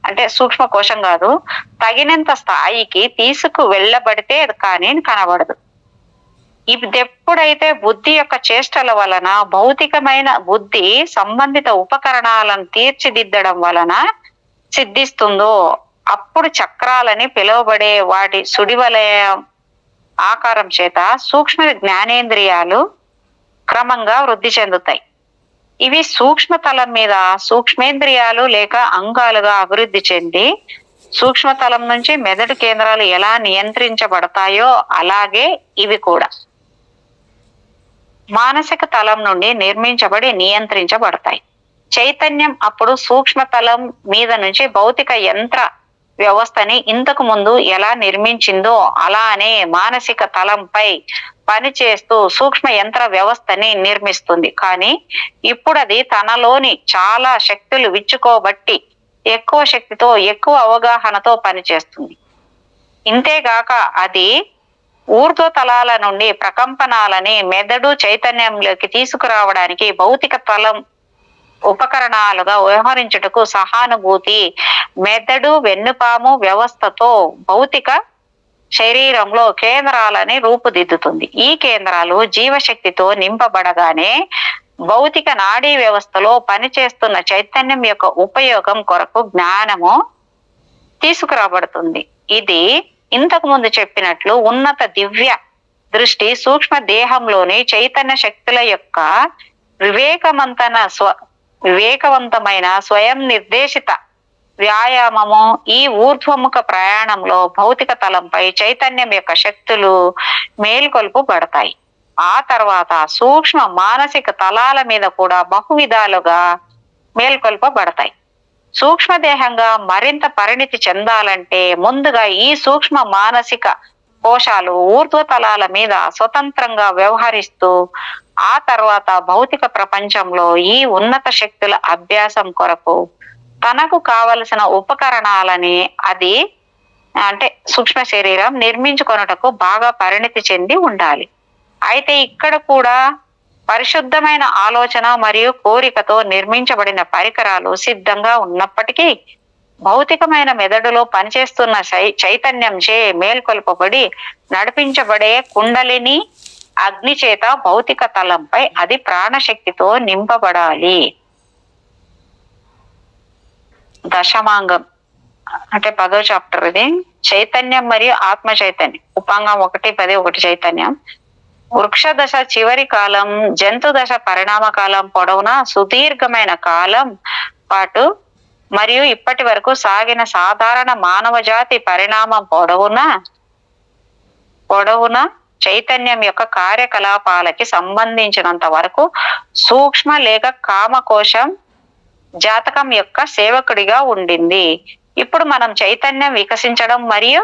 అంటే సూక్ష్మ కోశం కాదు, తగినంత స్థాయికి తీసుకు వెళ్ళబడితే కానీ కనబడదు. ఇది ఎప్పుడైతే బుద్ధి యొక్క చేష్టల వలన, భౌతికమైన బుద్ధి సంబంధిత ఉపకరణాలను తీర్చిదిద్దడం వలన సిద్ధిస్తుందో అప్పుడు చక్రాలని పిలువబడే వాటి సుడివలయం ఆకారం చేత సూక్ష్మ జ్ఞానేంద్రియాలు క్రమంగా వృద్ధి చెందుతాయి. ఇవి సూక్ష్మతలం మీద సూక్ష్మేంద్రియాలు లేక అంగాలుగా అభివృద్ధి చెంది సూక్ష్మతలం నుంచి మెదడు కేంద్రాలు ఎలా నియంత్రించబడతాయో అలాగే ఇవి కూడా మానసిక తలం నుండి నిర్మించబడి నియంత్రించబడతాయి. చైతన్యం అప్పుడు సూక్ష్మతలం మీద నుంచి భౌతిక యంత్ర వ్యవస్థని ఇంతకు ముందు ఎలా నిర్మించిందో అలానే మానసిక తలంపై పనిచేస్తూ సూక్ష్మ యంత్ర వ్యవస్థని నిర్మిస్తుంది. కానీ ఇప్పుడు అది తనలోని చాలా శక్తులు విచ్చుకోబట్టి ఎక్కువ శక్తితో, ఎక్కువ అవగాహనతో పనిచేస్తుంది. ఇంతేగాక అది ఊర్ధ్వ తలాల నుండి ప్రకంపనాలని మెదడు చైతన్యంలోకి తీసుకురావడానికి భౌతిక తలం ఉపకరణాలుగా వ్యవహరించుటకు సహానుభూతి మెదడు, వెన్నుపాము వ్యవస్థతో భౌతిక శరీరంలో కేంద్రాలని రూపుదిద్దుతుంది. ఈ కేంద్రాలు జీవశక్తితో నింపబడగానే భౌతిక నాడీ వ్యవస్థలో పనిచేస్తున్న చైతన్యం యొక్క ఉపయోగం కొరకు జ్ఞానము తీసుకురాబడుతుంది. ఇది ఇంతకు ముందు చెప్పినట్లు ఉన్నత దివ్య దృష్టి సూక్ష్మ దేహంలోని చైతన్య శక్తుల యొక్క వివేకవంతమైన స్వయం నిర్దేశిత వ్యాయామము. ఈ ఊర్ధ్వముఖ ప్రయాణంలో భౌతిక తలంపై చైతన్యం యొక్క శక్తులు మేల్కొల్పబడతాయి. ఆ తర్వాత సూక్ష్మ మానసిక తలాల మీద కూడా బహువిధాలుగా మేల్కొల్పబడతాయి. సూక్ష్మదేహంగా మరింత పరిణితి చెందాలంటే ముందుగా ఈ సూక్ష్మ మానసిక కోశాలు ఊర్ధ్వ తలాల మీద స్వతంత్రంగా వ్యవహరిస్తూ ఆ తర్వాత భౌతిక ప్రపంచంలో ఈ ఉన్నత శక్తుల అభ్యాసం కొరకు తనకు కావలసిన ఉపకరణాలని అది అంటే సూక్ష్మ శరీరం నిర్మించుకొనుటకు బాగా పరిణితి చెంది ఉండాలి. అయితే ఇక్కడ కూడా పరిశుద్ధమైన ఆలోచన మరియు కోరికతో నిర్మించబడిన పరికరాలు సిద్ధంగా ఉన్నప్పటికీ భౌతికమైన మెదడులో పనిచేస్తున్న చైతన్యం చే మేల్కొల్పబడి నడిపించబడే కుండలిని అగ్ని చేత భౌతిక తలంపై అది ప్రాణశక్తితో నింపబడాలి. దశమాంగం అంటే 10వ చాప్టర్ ఇది. చైతన్యం మరియు ఆత్మ చైతన్యం. ఉపాంగం 1:10 1 చైతన్యం. వృక్ష దశ చివరి కాలం, జంతు దశ పరిణామ కాలం పొడవునా సుదీర్ఘమైన కాలం పాటు మరియు ఇప్పటి వరకు సాగిన సాధారణ మానవ జాతి పరిణామం పొడవునా చైతన్యం యొక్క కార్యకలాపాలకి సంబంధించినంత వరకు సూక్ష్మ లేక కామకోశం జాతకం యొక్క సేవకుడిగా ఉండింది. ఇప్పుడు మనం చైతన్యం వికసించడం మరియు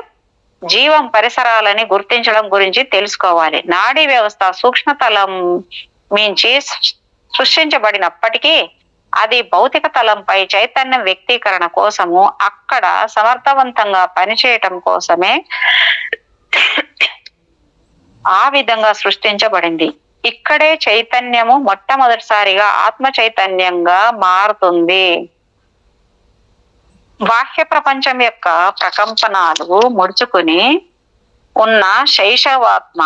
జీవం పరిసరాలని గుర్తించడం గురించి తెలుసుకోవాలి. నాడీ వ్యవస్థ సూక్ష్మతలం మించి సృష్టించబడినప్పటికీ అది భౌతిక తలంపై చైతన్యం వ్యక్తీకరణ కోసము అక్కడ సమర్థవంతంగా పనిచేయటం కోసమే ఆ విధంగా సృష్టించబడింది. ఇక్కడే చైతన్యము మొట్టమొదటిసారిగా ఆత్మ చైతన్యంగా మారుతుంది. బాహ్య ప్రపంచం యొక్క ప్రకంపనాలు ముడుచుకుని ఉన్న శైశవాత్మ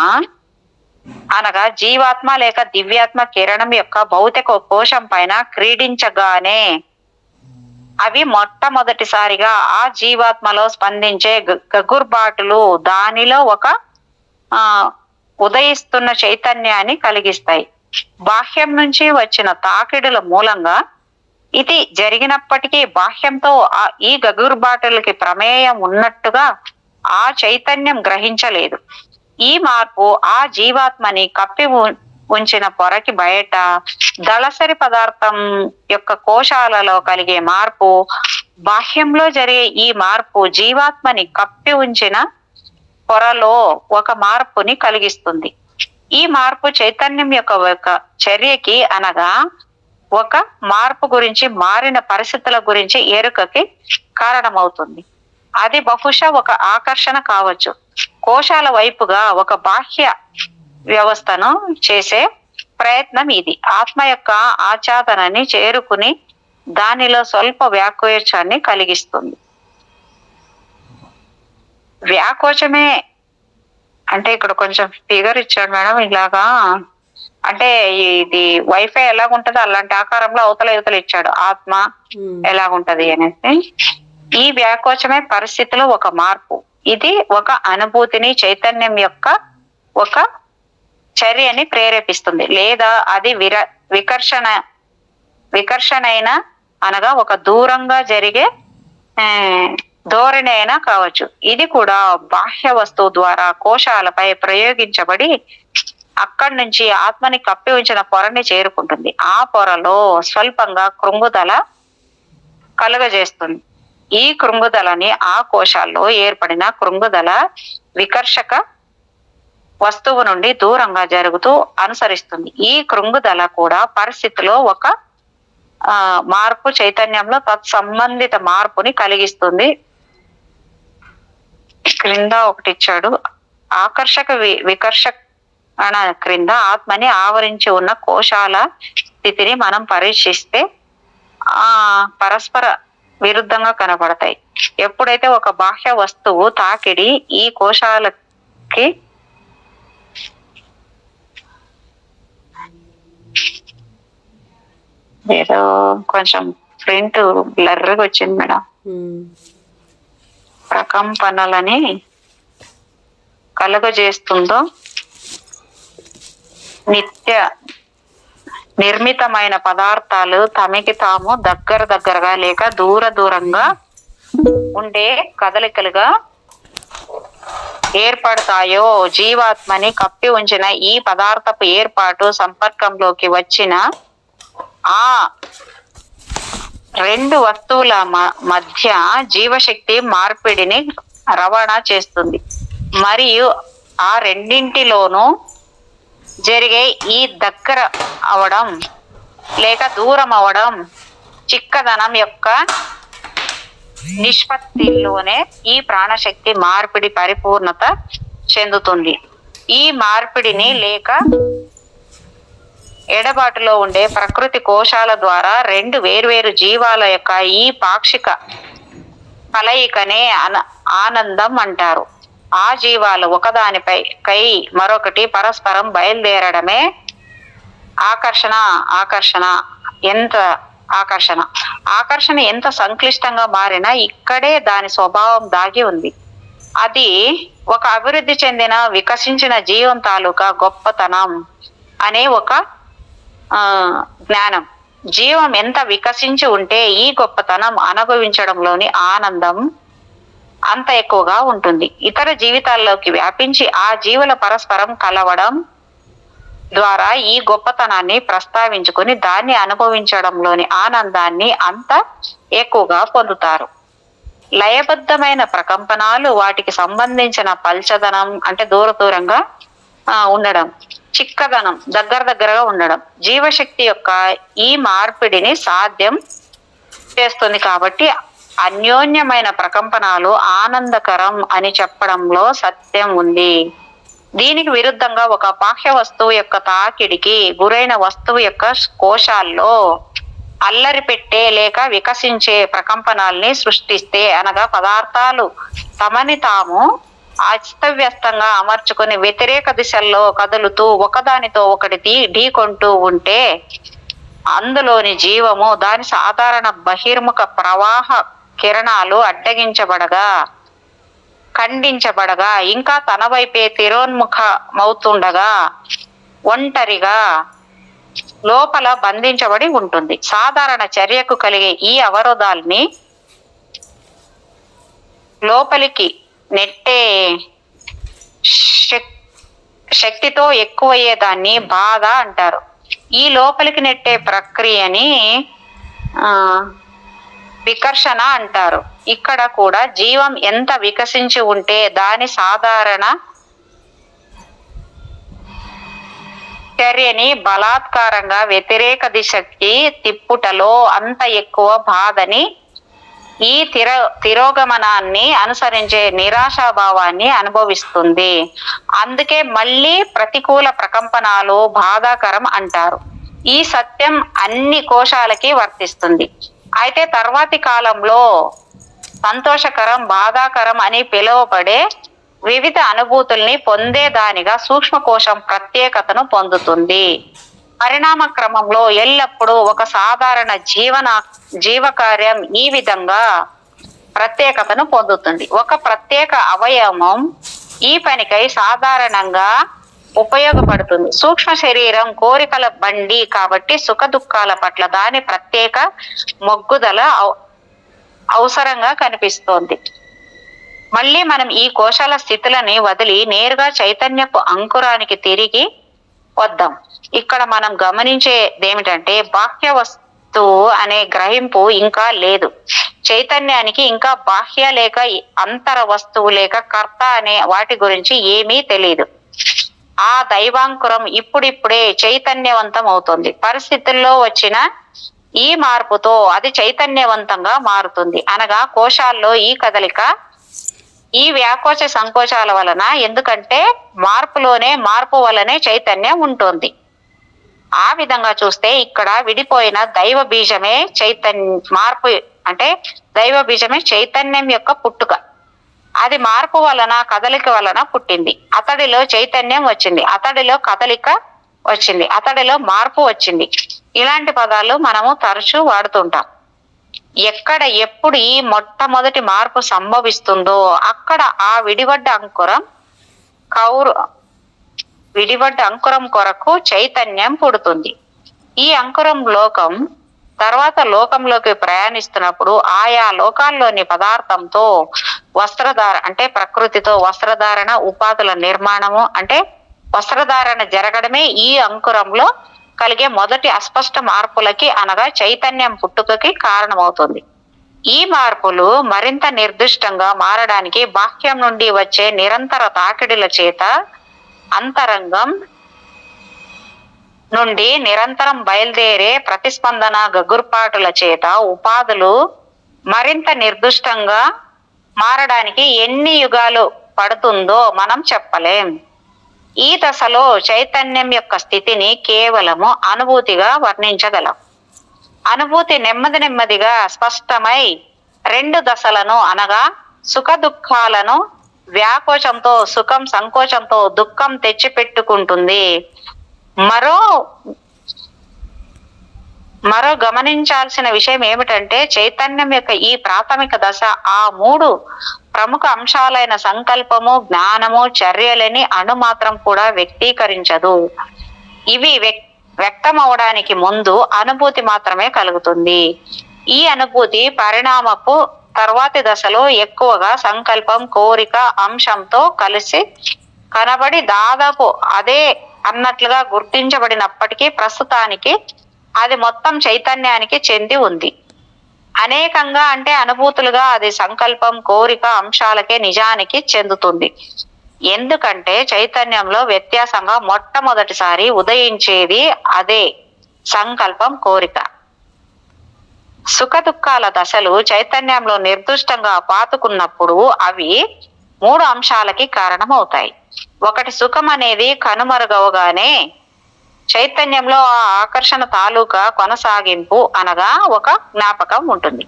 అనగా జీవాత్మ లేక దివ్యాత్మ కిరణం యొక్క భౌతిక కోశం పైన క్రీడించగానే అవి మొట్టమొదటిసారిగా ఆ జీవాత్మలో స్పందించే గగుర్బాటులు దానిలో ఒక ఉదయిస్తున్న చైతన్యాన్ని కలిగిస్తాయి. బాహ్యం నుంచి వచ్చిన తాకిడుల మూలంగా ఇది జరిగినప్పటికీ బాహ్యంతో ఈ గగుర్బాటులకి ప్రమేయం ఉన్నట్టుగా ఆ చైతన్యం గ్రహించలేదు. ఈ మార్పు ఆ జీవాత్మని కప్పి ఉంచిన పొరకి బయట దళసరి పదార్థం యొక్క కోశాలలో కలిగే మార్పు, బాహ్యంలో జరిగే ఈ మార్పు జీవాత్మని కప్పి ఉంచిన పొరలో ఒక మార్పుని కలిగిస్తుంది. ఈ మార్పు చైతన్యం యొక్క ఒక చర్యకి అనగా ఒక మార్పు గురించి, మారిన పరిస్థితుల గురించి ఎరుకకి కారణమవుతుంది. అది బహుశా ఒక ఆకర్షణ కావచ్చు. కోశాల వైపుగా ఒక బాహ్య వ్యవస్థను చేసే ప్రయత్నం ఇది. ఆత్మ యొక్క ఆచ్ఛాదనని చేరుకుని దానిలో స్వల్ప వ్యాకోచాన్ని కలిగిస్తుంది. వ్యాకోచమే అంటే ఇక్కడ కొంచెం ఫిగర్ ఇచ్చాడు మేడం. ఇలాగా అంటే ఇది వైఫై ఎలాగుంటదో అలాంటి ఆకారంలో అవతల ఇచ్చాడు. ఆత్మ ఎలాగుంటది అనేసి. ఈ వ్యాకోచమే పరిస్థితిలో ఒక మార్పు. ఇది ఒక అనుభూతిని, చైతన్యం యొక్క ఒక చర్యని ప్రేరేపిస్తుంది. లేదా అది వికర్షణైన అనగా ఒక దూరంగా జరిగే ధోరణి అయినా కావచ్చు. ఇది కూడా బాహ్య వస్తువు ద్వారా కోశాలపై ప్రయోగించబడి అక్కడి నుంచి ఆత్మని కప్పి ఉంచిన పొరని చేరుకుంటుంది. ఆ పొరలో స్వల్పంగా కృంగుదల కలుగజేస్తుంది. ఈ కృంగుదలని ఆ కోశాల్లో ఏర్పడిన కృంగుదల వికర్షక వస్తువు నుండి దూరంగా జరుగుతూ అనుసరిస్తుంది. ఈ కృంగుదల కూడా పరిస్థితిలో ఒక మార్పు, చైతన్యంలో తత్సంబంధిత మార్పుని కలిగిస్తుంది. క్రింద ఒకటి ఇచ్చాడు. ఆకర్షక వికర్షణ క్రింద ఆత్మని ఆవరించి ఉన్న కోశాల స్థితిని మనం పరీక్షిస్తే పరస్పర విరుద్ధంగా కనబడతాయి. ఎప్పుడైతే ఒక బాహ్య వస్తువు తాకిడి ఈ కోశాలకి ఏదో కొంచెం ప్రింట్ బ్లర్గా వచ్చింది మేడం. ప్రకంపనలని కలుగజేస్తుందో నిత్య నిర్మితమైన పదార్థాలు తమకి తాము దగ్గరగా లేక దూరంగా ఉండే కదలికలుగా ఏర్పడతాయో, జీవాత్మని కప్పి ఉంచిన ఈ పదార్థపు ఏర్పాటు సంపర్కంలోకి వచ్చిన ఆ రెండు వస్తువుల మధ్య జీవశక్తి మార్పిడిని రవాణా చేస్తుంది. మరియు ఆ రెండింటిలోనూ జరిగే ఈ దగ్గర అవడం లేక దూరం అవడం చిక్కదనం యొక్క నిష్పత్తిలోనే ఈ ప్రాణశక్తి మార్పిడి పరిపూర్ణత చెందుతుంది. ఈ మార్పిడిని లేక ఎడబాటులో ఉండే ప్రకృతి కోశాల ద్వారా రెండు వేర్వేరు జీవాల యొక్క ఈ పాక్షిక కలయికనే ఆనందం అంటారు. ఆ జీవాలు ఒకదానిపై మరొకటి పరస్పరం బయలుదేరడమే ఆకర్షణ. ఆకర్షణ ఎంత సంక్లిష్టంగా మారినా ఇక్కడే దాని స్వభావం దాగి ఉంది. అది ఒక అభివృద్ధి చెందిన వికసించిన జీవం తాలూకా గొప్పతనం అనే ఒక జ్ఞానం. జీవం ఎంత వికసించి ఉంటే ఈ గొప్పతనం అనుభవించడంలోని ఆనందం అంత ఎక్కువగా ఉంటుంది. ఇతర జీవితాల్లోకి వ్యాపించి ఆ జీవుల పరస్పరం కలవడం ద్వారా ఈ గొప్పతనాన్ని ప్రస్తావించుకొని దాన్ని అనుభవించడంలోని ఆనందాన్ని అంత ఎక్కువగా పొందుతారు. లయబద్ధమైన ప్రకంపనాలు, వాటికి సంబంధించిన పల్చదనం అంటే దూరంగా ఉండడం, చిక్కదనం దగ్గరగా ఉండడం జీవశక్తి యొక్క ఈ మార్పిడిని సాధ్యం చేస్తుంది. కాబట్టి అన్యోన్యమైన ప్రకంపనాలు ఆనందకరం అని చెప్పడంలో సత్యం ఉంది. దీనికి విరుద్ధంగా ఒక బాహ్య వస్తువు యొక్క తాకిడికి గురైన వస్తువు యొక్క కోశాల్లో అల్లరి పెట్టే లేక వికసించే ప్రకంపనాల్ని సృష్టిస్తే, అనగా పదార్థాలు తమని తాము అస్తవ్యస్తంగా అమర్చుకుని వ్యతిరేక దిశల్లో కదులుతూ ఒకదానితో ఒకటి ఢీకొంటూ ఉంటే అందులోని జీవము దాని సాధారణ బహిర్ముఖ ప్రవాహ కిరణాలు ఖండించబడగా ఇంకా తన వైపే తిరోన్ముఖమవుతుండగా ఒంటరిగా లోపల బంధించబడి ఉంటుంది. సాధారణ చర్యకు కలిగే ఈ అవరోధాల్ని లోపలికి నెట్టే శక్తితో ఎక్కువయ్యేదాన్ని బాధ అంటారు. ఈ లోపలికి నెట్టే ప్రక్రియని వికర్షణ అంటారు. ఇక్కడ కూడా జీవం ఎంత వికసించి ఉంటే దాని సాధారణ చర్యని బలాత్కారంగా వ్యతిరేక దిశకి తిప్పుటలో అంత ఎక్కువ బాధని, ఈ తిరోగమనాన్ని అనుసరించే నిరాశాభావాన్ని అనుభవిస్తుంది. అందుకే మళ్ళీ ప్రతికూల ప్రకంపనాలు బాధాకరం అంటారు. ఈ సత్యం అన్ని కోశాలకి వర్తిస్తుంది. అయితే తర్వాతి కాలంలో సంతోషకరం, బాధాకరం అని పిలువబడే వివిధ అనుభూతుల్ని పొందేదానిగా సూక్ష్మకోశం ప్రత్యేకతను పొందుతుంది. పరిణామ క్రమంలో ఎల్లప్పుడూ ఒక సాధారణ జీవకార్యం ఈ విధంగా ప్రత్యేకతను పొందుతుంది. ఒక ప్రత్యేక అవయవం ఈ పనికై సాధారణంగా ఉపయోగపడుతుంది. సూక్ష్మ శరీరం కోరికల బండి కాబట్టి సుఖ దుఃఖాల పట్ల దాని ప్రత్యేక మొగ్గుదల అవసరంగా కనిపిస్తోంది. మళ్ళీ మనం ఈ కోశాల స్థితులని వదిలి నేరుగా చైతన్యపు అంకురానికి తిరిగి వద్దాం. ఇక్కడ మనం గమనించేదేమిటంటే బాహ్య వస్తువు అనే గ్రహింపు ఇంకా లేదు. చైతన్యానికి ఇంకా బాహ్య లేక అంతర వస్తువు లేక కర్త అనే వాటి గురించి ఏమీ తెలియదు. ఆ దైవాంకురం ఇప్పుడిప్పుడే చైతన్యవంతం అవుతుంది. పరిస్థితుల్లో వచ్చిన ఈ మార్పుతో అది చైతన్యవంతంగా మారుతుంది. అనగా కోశాల్లో ఈ కదలిక, ఈ వ్యాకోచ సంకోచాల వలన, ఎందుకంటే మార్పు వలనే చైతన్యం ఉంటుంది. ఆ విధంగా చూస్తే ఇక్కడ విడిపోయిన దైవ బీజమే దైవ బీజమే చైతన్యం యొక్క పుట్టుక. అది మార్పు వలన, కదలిక వలన పుట్టింది. అతడిలో చైతన్యం వచ్చింది, అతడిలో కదలిక వచ్చింది, అతడిలో మార్పు వచ్చింది. ఇలాంటి పదాలు మనము తరచూ వాడుతుంటాం. ఎక్కడ ఎప్పుడు ఈ మొట్టమొదటి మార్పు సంభవిస్తుందో అక్కడ ఆ విడివడ్డ అంకురం కొరకు చైతన్యం పుడుతుంది. ఈ అంకురం తర్వాత లోకంలోకి ప్రయాణిస్తున్నప్పుడు ఆయా లోకాల్లోని పదార్థంతో ప్రకృతితో వస్త్రధారణ, ఉపాధుల నిర్మాణము వస్త్రధారణ జరగడమే ఈ అంకురంలో కలిగే మొదటి అస్పష్ట మార్పులకి, అనగా చైతన్యం పుట్టుకకి కారణమవుతుంది. ఈ మార్పులు మరింత నిర్దిష్టంగా మారడానికి బాహ్యం నుండి వచ్చే నిరంతర తాకిడిల చేత, అంతరంగం నుండి నిరంతరం బయలుదేరే ప్రతిస్పందన గగుర్పాటుల చేత ఉపాధులు మరింత నిర్దిష్టంగా మారడానికి ఎన్ని యుగాలు పడుతుందో మనం చెప్పలేం. ఈ దశలో చైతన్యం యొక్క స్థితిని కేవలము అనుభూతిగా వర్ణించగలం. అనుభూతి నెమ్మది నెమ్మదిగా స్పష్టమై రెండు దశలను అనగా సుఖ దుఃఖాలను వ్యాకోచంతో సుఖం సంకోచంతో దుఃఖం తెచ్చిపెట్టుకుంటుంది. మరో గమనించాల్సిన విషయం ఏమిటంటే చైతన్యం యొక్క ఈ ప్రాథమిక దశ ఆ మూడు ప్రముఖ అంశాలైన సంకల్పము, జ్ఞానము, చర్యలని అణుమాత్రం కూడా వ్యక్తీకరించదు. ఇవి వ్యక్తం అవడానికి ముందు అనుభూతి మాత్రమే కలుగుతుంది. ఈ అనుభూతి పరిణామపు తర్వాతి దశలో ఎక్కువగా సంకల్పం, కోరిక అంశంతో కలిసి కనబడి దాదాపు అదే అన్నట్లుగా గుర్తించబడినప్పటికీ ప్రస్తుతానికి అది మొత్తం చైతన్యానికి చెంది ఉంది. అనేకంగా అంటే అనుభూతులుగా అది సంకల్పం, కోరిక అంశాలకే నిజానికి చెందుతుంది. ఎందుకంటే చైతన్యంలో వ్యత్యాసంగా మొట్టమొదటిసారి ఉదయించేది అదే సంకల్పం, కోరిక. సుఖ దుఃఖాల దశలు చైతన్యంలో నిర్దిష్టంగా పాతుకున్నప్పుడు అవి మూడు అంశాలకి కారణమవుతాయి. ఒకటి, సుఖం అనేది కనుమరుగవగానే చైతన్యంలో ఆ ఆకర్షణ తాలూకా కొనసాగింపు అనగా ఒక జ్ఞాపకం ఉంటుంది.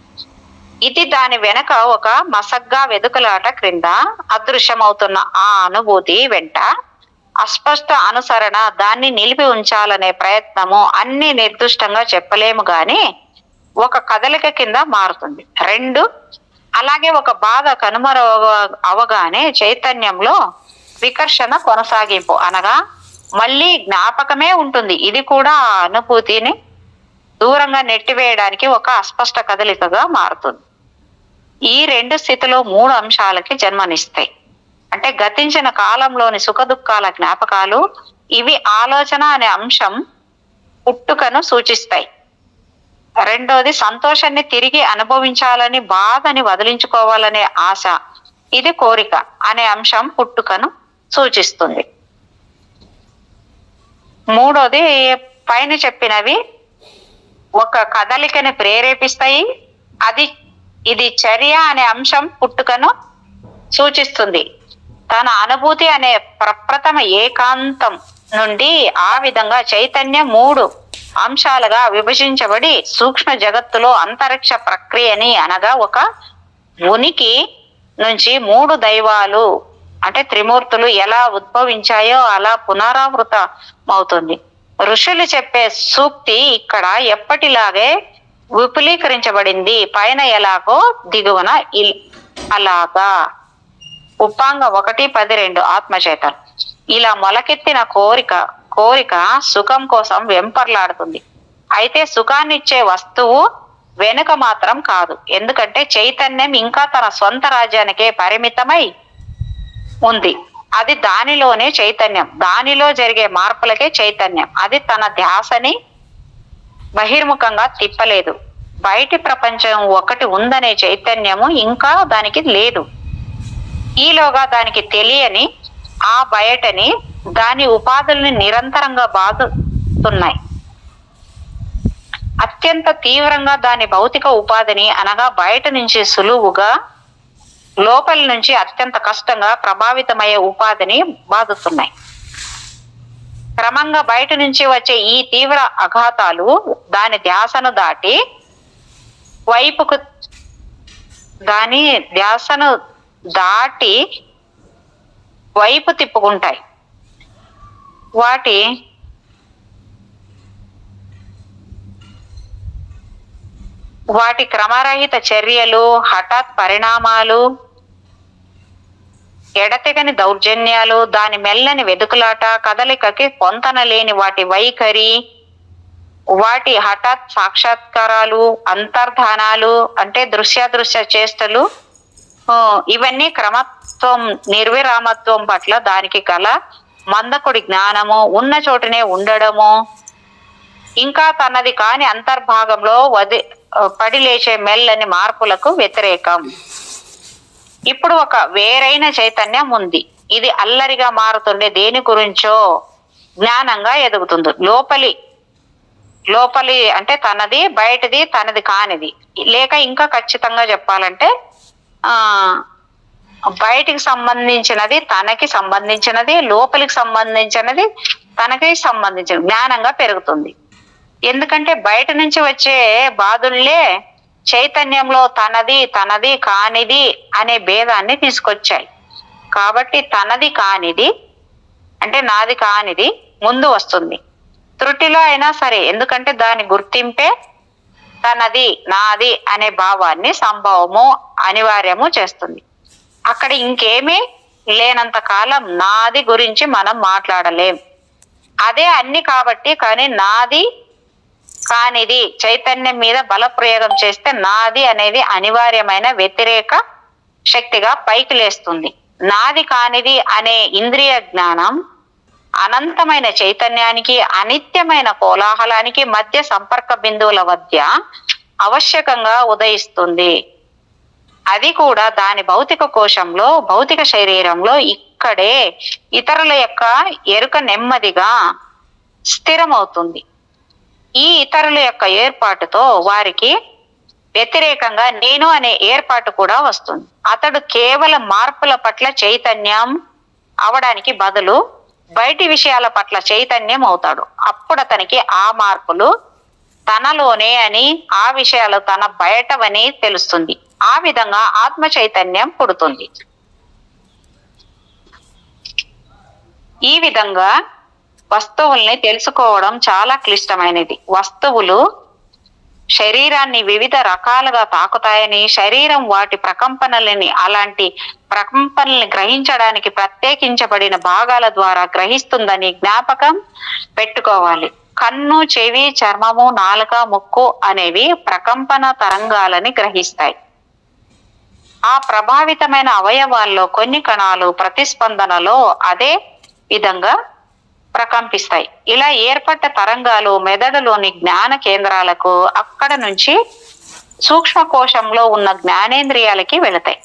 ఇది దాని వెనక ఒక మసగ్గా వెదుకలాట క్రింద అదృశ్యమవుతున్న ఆ అనుభూతి వెంట అస్పష్ట అనుసరణ, దాన్ని నిలిపి ఉంచాలనే ప్రయత్నము అన్ని నిర్దిష్టంగా చెప్పలేము గాని ఒక కదలిక కింద మారుతుంది. రెండు, అలాగే ఒక బాధ అవగానే చైతన్యంలో వికర్షణ కొనసాగింపు అనగా మళ్ళీ జ్ఞాపకమే ఉంటుంది. ఇది కూడా ఆ అనుభూతిని దూరంగా నెట్టివేయడానికి ఒక అస్పష్ట కదలికగా మారుతుంది. ఈ రెండు స్థితిలో మూడు అంశాలకి జన్మనిస్తాయి. అంటే గతించిన కాలంలోని సుఖ దుఃఖాల జ్ఞాపకాలు, ఇవి ఆలోచన అనే అంశం పుట్టుకను సూచిస్తాయి. రెండోది, సంతోషాన్ని తిరిగి అనుభవించాలని, బాధని వదిలించుకోవాలనే ఆశ, ఇది కోరిక అనే అంశం పుట్టుకను సూచిస్తుంది. మూడోది, పైన చెప్పినవి ఒక కదలికని ప్రేరేపిస్తాయి. ఇది చర్య అనే అంశం పుట్టుకను సూచిస్తుంది. తన అనుభూతి అనే ప్రప్రథమ ఏకాంతం నుండి ఆ విధంగా చైతన్యం మూడు అంశాలుగా విభజించబడి సూక్ష్మ జగత్తులో అంతరిక్ష ప్రక్రియని అనగా ఒక ఉనికి నుంచి మూడు దైవాలు అంటే త్రిమూర్తులు ఎలా ఉద్భవించాయో అలా పునరావృతమవుతుంది. ఋషులు చెప్పే సూక్తి ఇక్కడ ఎప్పటిలాగే విపులీకరించబడింది. పైన ఎలాగో దిగువన అలాగా. ఉపాంగ 1:12 ఆత్మచేతన్. ఇలా మొలకెత్తిన కోరిక సుఖం కోసం వెంపర్లాడుతుంది. అయితే సుఖాన్నిచ్చే వస్తువు వెనుక మాత్రం కాదు. ఎందుకంటే చైతన్యం ఇంకా తన స్వంత రాజ్యానికే పరిమితమై ఉంది. అది దానిలోనే చైతన్యం, దానిలో జరిగే మార్పులకే చైతన్యం. అది తన ధ్యాసని బహిర్ముఖంగా తిప్పలేదు. బయటి ప్రపంచం ఒకటి ఉందనే చైతన్యము ఇంకా దానికి లేదు. ఈలోగా దానికి తెలియని ఆ బయటని దాని ఉపాధుల్ని నిరంతరంగా బాధుతున్నాయి. అత్యంత తీవ్రంగా దాని భౌతిక ఉపాధిని అనగా బయట నుంచి సులువుగా, లోపలి నుంచి అత్యంత కష్టంగా ప్రభావితమయ్యే ఉపాధిని బాధుతున్నాయి. క్రమంగా బయట నుంచి వచ్చే ఈ తీవ్ర ఆఘాతాలు దాని ధ్యాసను దాటి వైపు తిప్పుకుంటాయి. వాటి క్రమరహిత చర్యలు, హఠాత్ పరిణామాలు, ఎడతెగని దౌర్జన్యాలు, దాని మెల్లని వెదుకులాట, కదలికకి పొంతన లేని వాటి వైఖరి, వాటి హఠాత్ సాక్షాత్కారాలు, అంతర్ధానాలు అంటే దృశ్యాదృశ్య చేష్టలు, ఇవన్నీ క్రమత్వం, నిర్విరామత్వం పట్ల దానికి గల మందకుడి జ్ఞానము, ఉన్న చోటునే ఉండడము, ఇంకా తనది కాని అంతర్భాగంలో పడి లేచే మెల్లని మార్పులకు వ్యతిరేకం. ఇప్పుడు ఒక వేరైన చైతన్యం ఉంది. ఇది అల్లరిగా మారుతుండే దేని గురించో జ్ఞానంగా ఎదుగుతుంది. లోపలి అంటే తనది, బయటది తనది కానిది. లేక ఇంకా ఖచ్చితంగా చెప్పాలంటే బయటికి సంబంధించినది తనకి సంబంధించినది, లోపలికి సంబంధించినది తనకి సంబంధించిన జ్ఞానంగా పెరుగుతుంది. ఎందుకంటే బయట నుంచి వచ్చే బాధుల్లే చైతన్యంలో తనది తనది కానిది అనే భేదాన్ని తీసుకొచ్చాయి. కాబట్టి తనది కానిది అంటే నాది కానిది ముందు వస్తుంది, త్రుటిలో అయినా సరే. ఎందుకంటే దాని గుర్తింపే తనది నాది అనే భావాన్ని సంభవము అనివార్యము చేస్తుంది. అక్కడ ఇంకేమీ లేనంత కాలం నాది గురించి మనం మాట్లాడలేం. అదే అన్ని కాబట్టి, కానీ నాది కానిది చైతన్యం మీద బల ప్రయోగం చేస్తే నాది అనేది అనివార్యమైన వ్యతిరేక శక్తిగా పైకి లేస్తుంది. నాది కానిది అనే ఇంద్రియ జ్ఞానం అనంతమైన చైతన్యానికి, అనిత్యమైన కోలాహలానికి మధ్య సంపర్క బిందువుల మధ్య ఆవశ్యకంగా ఉదయిస్తుంది. అది కూడా దాని భౌతిక కోశంలో, భౌతిక శరీరంలో ఇక్కడే ఇతరుల యొక్క ఎరుక నెమ్మదిగా స్థిరమవుతుంది. ఈ ఇతరుల యొక్క ఏర్పాటుతో వారికి వ్యతిరేకంగా నేను అనే ఏర్పాటు కూడా వస్తుంది. అతడు కేవలం మార్పుల పట్ల చైతన్యం అవడానికి బదులు బయటి విషయాల పట్ల చైతన్యం అవుతాడు. అప్పుడు అతనికి ఆ మార్పులు తనలోనే అని, ఆ విషయాలు తన బయటవని తెలుస్తుంది. ఆ విధంగా ఆత్మ చైతన్యం పుడుతుంది. ఈ విధంగా వస్తువుల్ని తెలుసుకోవడం చాలా క్లిష్టమైనది. వస్తువులు శరీరాన్ని వివిధ రకాలుగా తాకుతాయని, శరీరం వాటి ప్రకంపనలని, అలాంటి ప్రకంపనల్ని గ్రహించడానికి ప్రత్యేకించబడిన భాగాల ద్వారా గ్రహిస్తుందని జ్ఞాపకం పెట్టుకోవాలి. కన్ను, చెవి, చర్మము, నాలుక, ముక్కు అనేవి ప్రకంపన తరంగాలని గ్రహిస్తాయి. ఆ ప్రభావితమైన అవయవాల్లో కొన్ని కణాలు ప్రతిస్పందనలో అదే విధంగా ప్రకంపిస్తాయి. ఇలా ఏర్పడ్డ తరంగాలు మెదడులోని జ్ఞాన కేంద్రాలకు, అక్కడ నుంచి సూక్ష్మ కోశంలో ఉన్న జ్ఞానేంద్రియాలకి వెళతాయి.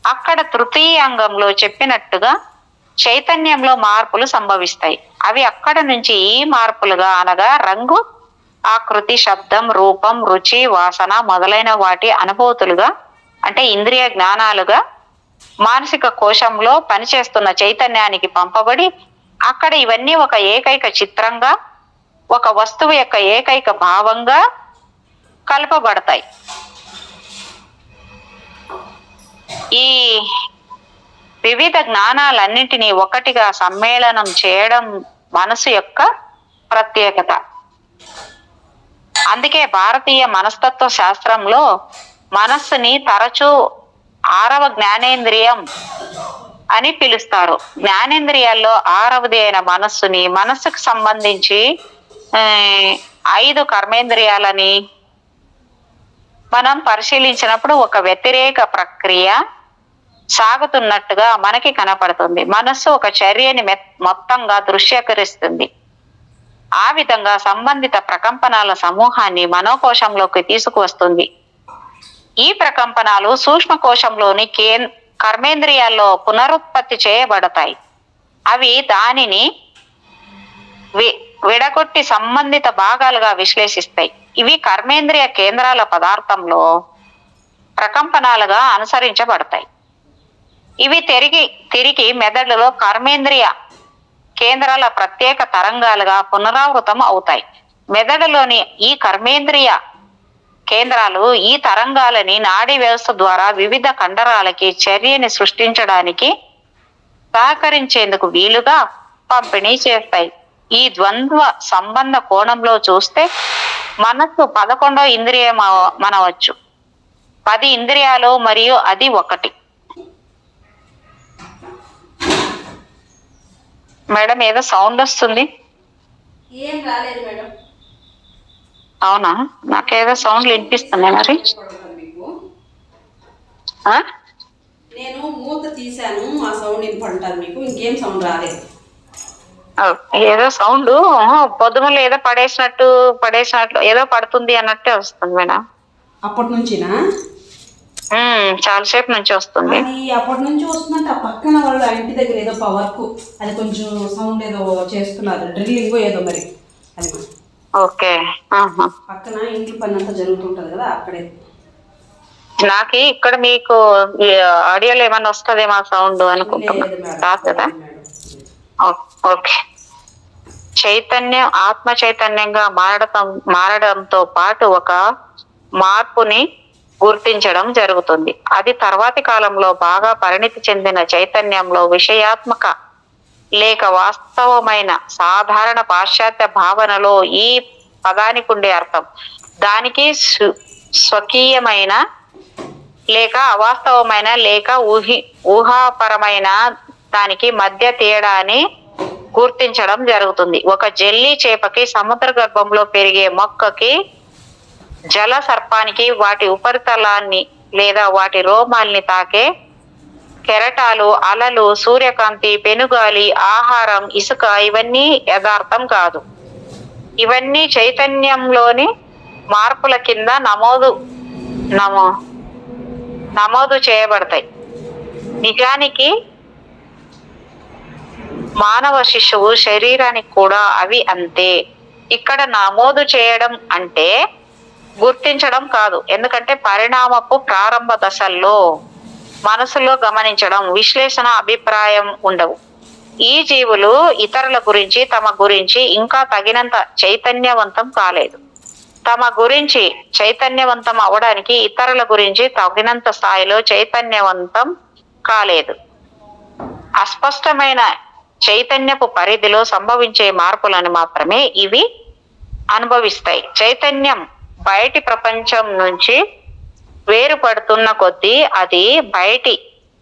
అక్కడ తృతీయ అంగంలో చెప్పినట్టుగా చైతన్యంలో మార్పులు సంభవిస్తాయి. అవి అక్కడ నుంచి ఈ మార్పులుగా, అనగా రంగు, ఆకృతి, శబ్దం, రూపం, రుచి, వాసన మొదలైన వాటి అనుభూతులుగా, అంటే ఇంద్రియ జ్ఞానాలుగా మానసిక కోశంలో పనిచేస్తున్న చైతన్యానికి పంపబడి, అక్కడ ఇవన్నీ ఒక ఏకైక చిత్రంగా, ఒక వస్తువు యొక్క ఏకైక భావంగా కలపబడతాయి. ఈ వివిధ జ్ఞానాలన్నింటినీ ఒకటిగా సమ్మేళనం చేయడం మనసు యొక్క ప్రత్యేకత. అందుకే భారతీయ మనస్తత్వ శాస్త్రంలో మనస్సుని తరచూ 6వ జ్ఞానేంద్రియం అని పిలుస్తారు. జ్ఞానేంద్రియాల్లో 6వది అయిన మనస్సుని, మనస్సుకు సంబంధించి 5 కర్మేంద్రియాలని మనం పరిశీలించినప్పుడు ఒక వ్యతిరేక ప్రక్రియ సాగుతున్నట్టుగా మనకి కనపడుతుంది. మనస్సు ఒక చర్యని మొత్తంగా దృశ్యకరిస్తుంది. ఆ విధంగా సంబంధిత ప్రకంపనాల సమూహాన్ని మనోకోశంలోకి తీసుకువస్తుంది. ఈ ప్రకంపనాలు సూక్ష్మ కోశంలోని కర్మేంద్రియాల్లో పునరుత్పత్తి చేయబడతాయి. అవి దానిని విడగొట్టి సంబంధిత భాగాలుగా విశ్లేషిస్తాయి. ఇవి కర్మేంద్రియ కేంద్రాల పదార్థంలో ప్రకంపనాలుగా అనుసరించబడతాయి. ఇవి తిరిగి మెదడులో కర్మేంద్రియ కేంద్రాల ప్రత్యేక తరంగాలుగా పునరావృతం అవుతాయి. మెదడులోని ఈ కర్మేంద్రియ కేంద్రాలు ఈ తరంగాలని నాడీ వ్యవస్థ ద్వారా వివిధ కండరాలకి చర్యని సృష్టించడానికి సహకరించేందుకు వీలుగా పంపిణీ చేస్తాయి. ఈ ద్వంద్వ సంబంధ కోణంలో చూస్తే మనస్సు 11వ ఇంద్రియం అనవచ్చు. 10 ఇంద్రియాలు మరియు అది ఒకటి. మేడం ఏదో సౌండ్ వస్తుంది. ఏం రాలేదు మేడం. అవునా, నాకేదో సౌండ్లు వినిపిస్తున్నాయి. మరి నేను మూత తీసాను, ఆ సౌండ్ వినపంటారు మీకు. ఇంకేం సౌండ్ రాలేదు. ఏదో సౌండ్ పొద్దుమలు ఏదో పడేసినట్టు ఏదో పడుతుంది అన్నట్టే వస్తుంది మేడం. అప్పటి నుంచినా? చాలాసేపు నుంచి వస్తుంది. అప్పటి నుంచి వస్తుందంటే ఆ పక్కన వాళ్ళు ఆ ఇంటి దగ్గర ఏదో వర్క్, అది కొంచెం సౌండ్ ఏదో చేస్తున్నారు, డ్రిల్లింగ్ ఏదో మరి అది. ఓకే. పక్కన ఇంటి పని అంతా జరుగుతుంటది కదా, అక్కడే. నాకు ఇక్కడ మీకు ఆడియోలో ఏమన్నా వస్తుందేమో సౌండ్ అనుకుంటున్నా, రాదు కదా? ఓకే. చైతన్యం ఆత్మ చైతన్యంగా మారడంతో పాటు ఒక మార్పుని గుర్తించడం జరుగుతుంది. అది తర్వాతి కాలంలో బాగా పరిణితి చెందిన చైతన్యంలో విషయాత్మక లేక వాస్తవమైన సాధారణ పాశ్చాత్య భావనలో ఈ పదానికి ఉండే అర్థం దానికి స్వకీయమైన లేక అవాస్తవమైన లేక ఊహాపరమైన దానికి మధ్య తేడాని గుర్తించడం జరుగుతుంది. ఒక జెల్లీ చేపకి, సముద్ర గర్భంలో పెరిగే మొక్కకి, జల సర్పానికి వాటి ఉపరితలాన్ని లేదా వాటి రోమాల్ని తాకే కెరటాలు, అలలు, సూర్యకాంతి, పెనుగాలి, ఆహారం, ఇసుక ఇవన్నీ యథార్థం కాదు. ఇవన్నీ చైతన్యంలోని మార్పుల కింద నమోదు చేయబడతాయి. నిజానికి మానవ శిశువు శరీరానికి కూడా అవి అంతే. ఇక్కడ నమోదు చేయడం అంటే గుర్తించడం కాదు. ఎందుకంటే పరిణామపు ప్రారంభ దశల్లో మనసులో గమనించడం, విశ్లేషణ, అభిప్రాయం ఉండవు. ఈ జీవులు ఇతరుల గురించి, తమ గురించి ఇంకా తగినంత చైతన్యవంతం కాలేదు. తమ గురించి చైతన్యవంతం అవడానికి ఇతరుల గురించి తగినంత స్థాయిలో చైతన్యవంతం కాలేదు. అస్పష్టమైన చైతన్యపు పరిధిలో సంభవించే మార్పులను మాత్రమే ఇవి అనుభవిస్తాయి. చైతన్యం బయటి ప్రపంచం నుంచి వేరుపడుతున్న కొద్దీ అది బయటి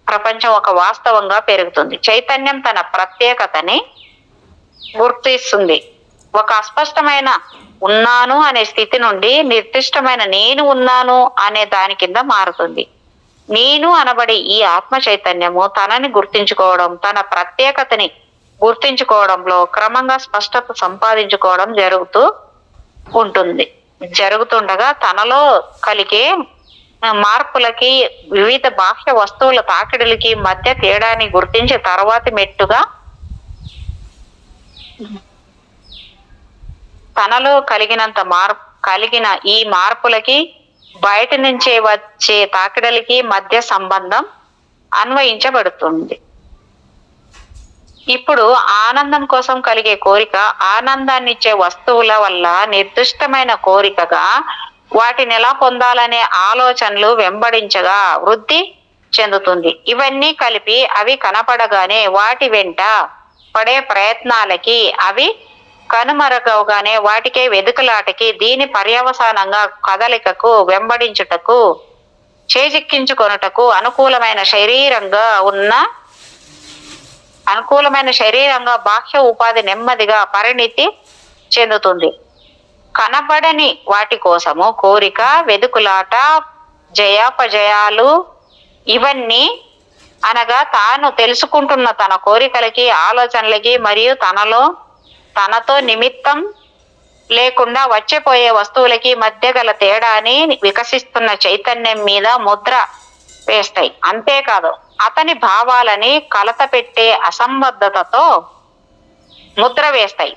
ప్రపంచం ఒక వాస్తవంగా పెరుగుతుంది. చైతన్యం తన ప్రత్యేకతని గుర్తిస్తుంది. ఒక అస్పష్టమైన ఉన్నాను అనే స్థితి నుండి నిర్దిష్టమైన నేను ఉన్నాను అనే దాని కింద మారుతుంది. నేను అనబడి ఈ ఆత్మ చైతన్యము తనని గుర్తించుకోవడం, తన ప్రత్యేకతని గుర్తించుకోవడంలో క్రమంగా స్పష్టత సంపాదించుకోవడం జరుగుతుండగా తనలో కలిగే మార్పులకి, వివిధ బాహ్య వస్తువుల తాకిడులకి మధ్య తేడాని గుర్తించి తర్వాతి మెట్టుగా తనలో కలిగిన ఈ మార్పులకి, బయట నుంచే వచ్చే తాకిడలకి మధ్య సంబంధం అన్వయించబడుతుంది. ఇప్పుడు ఆనందం కోసం కలిగే కోరిక ఆనందాన్ని ఇచ్చే వస్తువుల వల్ల నిర్దిష్టమైన కోరికగా వాటిని ఎలా పొందాలనే ఆలోచనలు వెంబడించగా వృద్ధి చెందుతుంది. ఇవన్నీ కలిపి అవి కనపడగానే వాటి వెంట పడే ప్రయత్నాలకి, అవి కనుమరుగవగానే వాటికే వెదుకులాటకి, దీని పర్యవసానంగా కదలికకు, వెంబడించుటకు, చేజిక్కించుకొనుటకు అనుకూలమైన శరీరంగా బాహ్య ఉపాధి నెమ్మదిగా పరిణితి చెందుతుంది. కనపడని వాటి కోసము కోరిక, వెదుకులాట, జయాపజయాలు ఇవన్నీ అనగా తాను తెలుసుకుంటున్న తన కోరికలకి, ఆలోచనలకి మరియు తనతో నిమిత్తం లేకుండా వచ్చిపోయే వస్తువులకి మధ్య గల తేడాని వికసిస్తున్న చైతన్యం మీద ముద్ర వేస్తాయి. అంతేకాదు అతని భావాలని కలత పెట్టే అసంబద్ధతతో ముద్ర వేస్తాయి.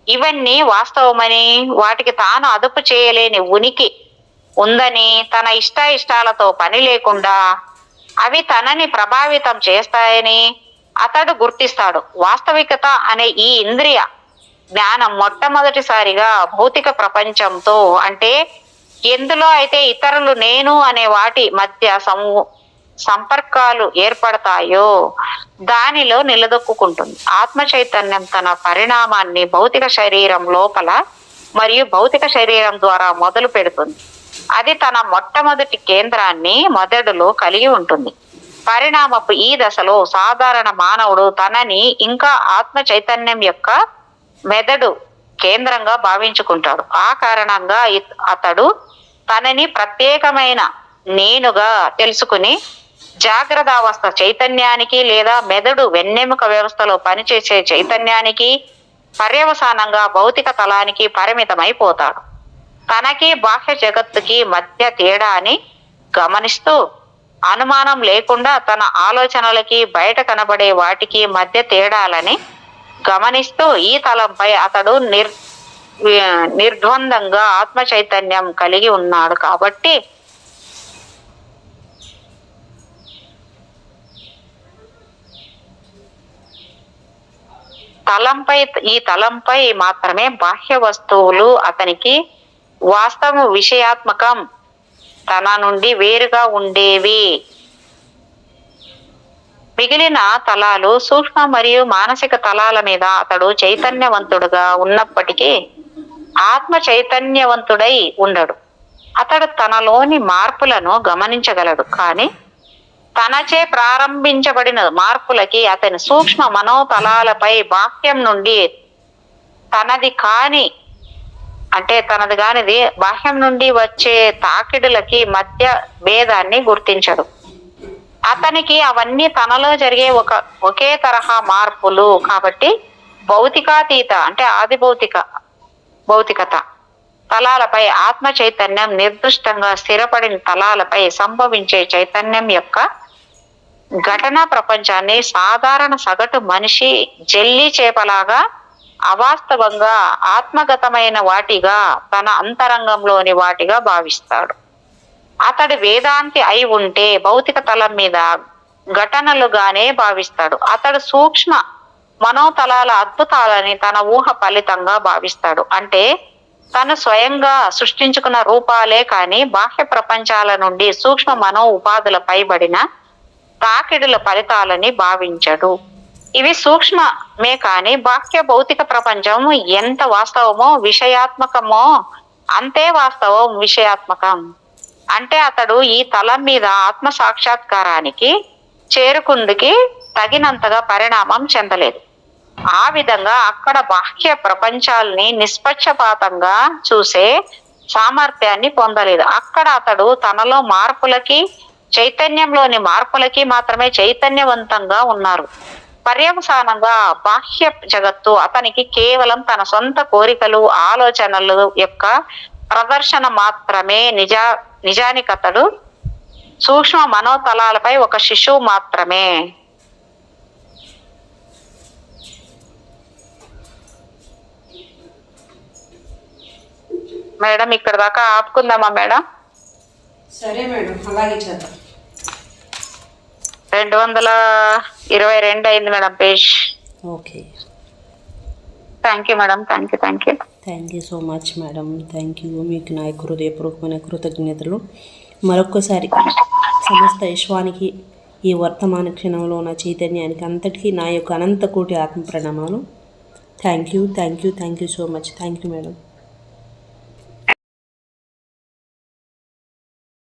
ఇవన్నీ వాస్తవమని, వాటికి తాను అదుపు చేయలేని ఉనికి ఉందని, తన ఇష్టాలతో పని లేకుండా అవి తనని ప్రభావితం చేస్తాయని అతడు గుర్తిస్తాడు. వాస్తవికత అనే ఈ ఇంద్రియ జ్ఞానం మొట్టమొదటిసారిగా భౌతిక ప్రపంచంతో, అంటే ఎందులో అయితే ఇతరులు, నేను అనే వాటి మధ్య సంపర్కాలు ఏర్పడతాయో దానిలో నిలదొక్కుంటుంది. ఆత్మ చైతన్యం తన పరిణామాన్ని భౌతిక శరీరం లోపల మరియు భౌతిక శరీరం ద్వారా మొదలు పెడుతుంది. అది తన మొట్టమొదటి కేంద్రాన్ని మెదడులో కలిగి ఉంటుంది. పరిణామపు ఈ దశలో సాధారణ మానవుడు తనని ఇంకా ఆత్మ చైతన్యం యొక్క మెదడు కేంద్రంగా భావించుకుంటాడు. ఆ కారణంగా అతడు తనని ప్రత్యేకమైన నేనుగా తెలుసుకుని జాగ్రత్తావస్థ చైతన్యానికి లేదా మెదడు వెన్నెముక వ్యవస్థలో పనిచేసే చైతన్యానికి పర్యవసానంగా భౌతిక తలానికి పరిమితమైపోతాడు. తనకి బాహ్య జగత్తుకి మధ్య తేడాని గమనిస్తూ అనుమానం లేకుండా తన ఆలోచనలకి బయట కనబడే వాటికి మధ్య తేడాలని గమనిస్తూ ఈ తలంపై అతడు నిర్ద్వందంగా ఆత్మ చైతన్యం కలిగి ఉన్నాడు. కాబట్టి ఈ తలంపై మాత్రమే బాహ్య వస్తువులు అతనికి వాస్తవ విషయాత్మకం తన నుండి వేరుగా ఉండేవి. మిగిలిన తలాలు సూక్ష్మ మరియు మానసిక తలాల మీద అతడు చైతన్యవంతుడుగా ఉన్నప్పటికీ ఆత్మ చైతన్యవంతుడై ఉండడు. అతడు తనలోని మార్పులను గమనించగలడు, కానీ తనచే ప్రారంభించబడిన మార్పులకి అతని సూక్ష్మ మనోతలాలపై బాహ్యం నుండి తనది కానిది బాహ్యం నుండి వచ్చే తాకిడులకి మధ్య భేదాన్ని గుర్తించడు. అతనికి అవన్నీ తనలో జరిగే ఒకే తరహా మార్పులు కాబట్టి భౌతికాతీత అంటే ఆది భౌతికత తలాలపై ఆత్మ చైతన్యం నిర్దిష్టంగా స్థిరపడిన తలాలపై సంభవించే చైతన్యం యొక్క ఘటన ప్రపంచాన్ని సాధారణ సగటు మనిషి జెల్లీ చేపలాగా అవాస్తవంగా ఆత్మగతమైన వాటిగా తన అంతరంగంలోని వాటిగా భావిస్తాడు. అతడు వేదాంతి అయి ఉంటే భౌతిక తలం మీద ఘటనలుగానే భావిస్తాడు. అతడు సూక్ష్మ మనోతలాల అద్భుతాలని తన ఊహ ఫలితంగా భావిస్తాడు. అంటే తను స్వయంగా సృష్టించుకున్న రూపాలే కాని బాహ్య ప్రపంచాల నుండి సూక్ష్మ మనో ఉపాధులపై పడిన తాకిడుల ఫలితాలని భావించడు. ఇవి సూక్ష్మమే కాని బాహ్య భౌతిక ప్రపంచం ఎంత వాస్తవమో విషయాత్మకమో అంతే వాస్తవం విషయాత్మకం. అంటే అతడు ఈ తలం మీద ఆత్మ సాక్షాత్కారానికి చేరుకుందుకి తగినంతగా పరిణామం చెందలేదు. ఆ విధంగా అక్కడ బాహ్య ప్రపంచాల్ని నిష్పక్షపాతంగా చూసే సామర్థ్యాన్ని పొందలేదు. అక్కడ అతడు తనలో మార్పులకి చైతన్యంలోని మార్పులకి మాత్రమే చైతన్యవంతంగా ఉన్నారు. పర్యవసానంగా బాహ్య జగత్తు అతనికి కేవలం తన సొంత కోరికలు ఆలోచనలు యొక్క ప్రదర్శన మాత్రమే. నిజానికి అతడు సూక్ష్మ మనోతలాలపై ఒక శిశువు మాత్రమే. మేడం ఇక్కడ దాకా ఆపుకుందామా మేడం? సరే మేడం, అలాగే చేద్దాం. 222 అయింది madam page. Okay, thank you madam. Thank you so much madam. Thank you. మీకు నా హృదయపూర్వకమైన కృతజ్ఞతలు. మరొక్కసారి సమస్త విశ్వానికి ఈ వర్తమాన క్షణంలో ఉన్న చైతన్యానికి అంతటికీ నా యొక్క అనంత కోటి ఆత్మ ప్రణామాలు. Thank you so much. Thank you madam.